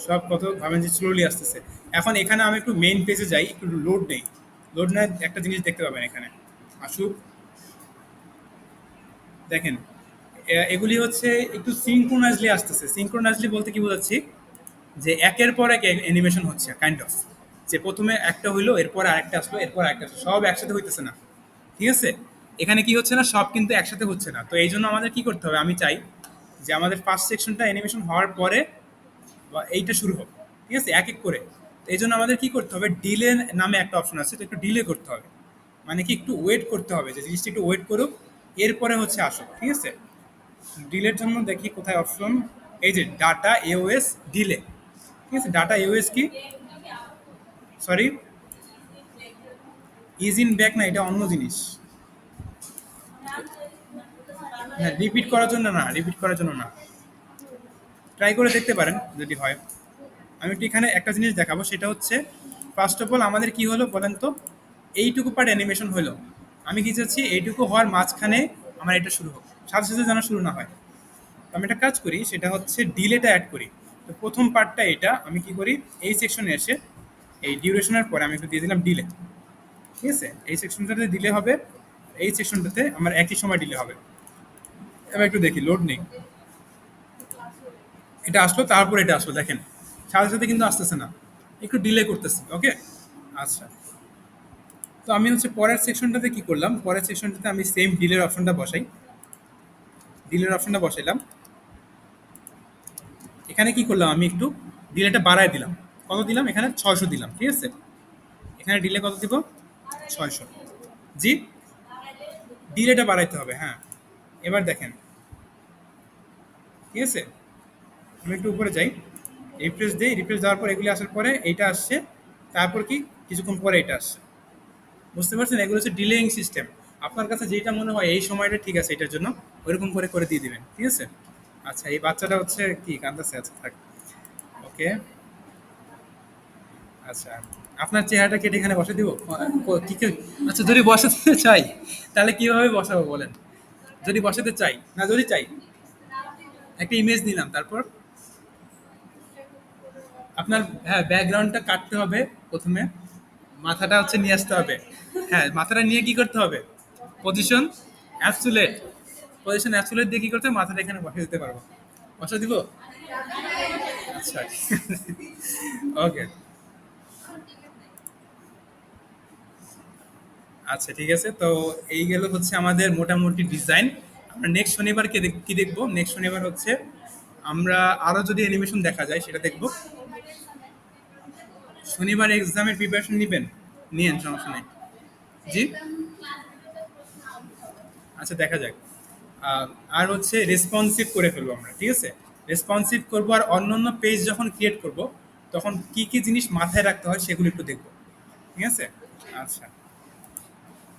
সব কত ভাবেন যে স্লোলি আসতেছে। এখন এখানে আমি একটু মেইন পেজে যাই, একটু লোড নেই। লোড নেয় একটা জিনিস দেখতে পাবেন এখানে, আসুক। দেখেন এগুলি হচ্ছে একটু সিঙ্ক্রোনাইজলি আসতেছে। সিঙ্ক্রোনাইজলি বলতে কি বোঝাচ্ছি, যে একের পর এক অ্যানিমেশন হচ্ছে কাইন্ড অফ, যে প্রথমে একটা হইলো, এরপর আরেকটা আসলো, এরপর আরেকটা আসলো, সব একসাথে হইতেছে না। ঠিক আছে, এখানে কি হচ্ছে না, সব কিন্তু একসাথে হচ্ছে না। তো এই জন্য আমাদের কি করতে হবে, আমি চাই যে আমাদের ফার্স্ট সেকশনটা অ্যানিমেশন হওয়ার পরে বা এইটা শুরু হোক। ঠিক আছে, এক এক করে। তো এই জন্য আমাদের কি করতে হবে, ডিলে নামে একটা অপশন আছে, তো একটু ডিলে করতে হবে। মানে কি একটু ওয়েট করতে হবে, যে জিনিসটা একটু ওয়েট করুক, এরপরে হচ্ছে আসুক। ঠিক আছে, ডিলের জন্য দেখি কোথায় অপশন। এই যে ডাটা এওএস ডিলে। ঠিক আছে, ডাটা এওএস কি, সরি, ইজ ইন ব্যাক না, এটা অন্য জিনিস। হ্যাঁ, রিপিট করার জন্য না, রিপিট করার জন্য না। ট্রাই করে দেখতে পারেন যদি হয়। আমি একটু এখানে একটা জিনিস দেখাবো, সেটা হচ্ছে ফার্স্ট অফ অল আমাদের কি হলো বলেন তো, এইটুকু পার্ট অ্যানিমেশন হলো। আমি কি চাচ্ছি, এইটুকু হওয়ার মাঝখানে আমার এটা শুরু হোক, সাথে সাথে যেন শুরু না হয়। তো আমি একটা কাজ করি, সেটা হচ্ছে ডিলেটা অ্যাড করি। তো প্রথম পার্টটা এটা আমি কি করি, এই সেকশনে এসে এই ডিউরেশনের পরে আমি একটু দিয়ে দিলাম ডিলে। ঠিক আছে, এই সেকশনটাতে ডিলে হবে, এই সেকশনটাতে আমার একই সময় ডিলে হবে। এবার একটু দেখি, লোড নেই। এটা আসলো, তারপর এটা আসলো, দেখেন সাথে সাথে কিন্তু আসতেছে না, একটু ডিলে করতেছি। ওকে, আচ্ছা। তো আমি হচ্ছে পরের সেকশনটাতে কি করলাম, পরের সেকশনটাতে আমি সেম ডিলের অপশনটা বসাই। ডিলের অপশনটা বসাইলাম। এখানে কি করলাম, আমি একটু ডিলেটা বাড়ায় দিলাম। কত দিলাম, এখানে 600 দিলাম। ঠিক আছে, এখানে ডিলে কত দিব, 600। জি, ডিলেটা বাড়াইতে হবে, হ্যাঁ। এবার দেখেন, ঠিক আছে, আমি একটু উপরে যাই, রিফ্রেশ দিই, রিফ্রেশ দেওয়ার পর এগুলি আসার পরে এইটা আসছে, তারপর কি কিছুক্ষণ পরে এটা আসছে। বুঝতে পারছেন, এগুলো হচ্ছে ডিলেইং সিস্টেম। আপনার কাছে যেটা মনে হয় এই সময়টা ঠিক আছে এটার জন্য, ওইরকম করে করে দিয়ে দিবেন। ঠিক আছে, আচ্ছা। এই বাচ্চাটা হচ্ছে কি কান্দাছে, আচ্ছা থাক। ওকে, আচ্ছা। আপনার চেহারাটা কেটে এখানে বসে দিব? কি আচ্ছা, যদি বসাতে চাই তাহলে কিভাবে বসাবো বলেন? যদি বসাতে চাই না, যদি চাই একটা ইমেজ নিলাম, তারপর আপনার, হ্যাঁ, ব্যাকগ্রাউন্ডটা কাটতে হবে প্রথমে, মাথাটা হচ্ছে নিয়ে আসতে হবে। হ্যাঁ, মাথাটা নিয়ে কি করতে হবে, পজিশন অ্যাবসুলেট, পজিশন অ্যাবসুলেট দিয়ে কি করতে হবে, মাথাটা এখানে বসে দিতে পারবো। বসা দিব, আচ্ছা। ওকে, আচ্ছা ঠিক আছে। তো এই গেল হচ্ছে আমাদের মোটামুটি ডিজাইন। আমরা নেক্সট শনিবার কি দেখবো, নেক্সট শনিবার হচ্ছে আমরা আরো যদি অ্যানিমেশন দেখা যায় সেটা দেখবো। শনিবার এক্সামের প্রিপারেশন নিবেন, নিয়েন, সমস্যা নেই। জি, আচ্ছা দেখা যাক। আহ, আর হচ্ছে রেসপন্সিভ করে ফেলবো আমরা। ঠিক আছে, রেসপন্সিভ করবো, আর অন্য অন্য পেজ যখন ক্রিয়েট করব তখন কি কি জিনিস মাথায় রাখতে হয় সেগুলো একটু দেখবো। ঠিক আছে? আচ্ছা।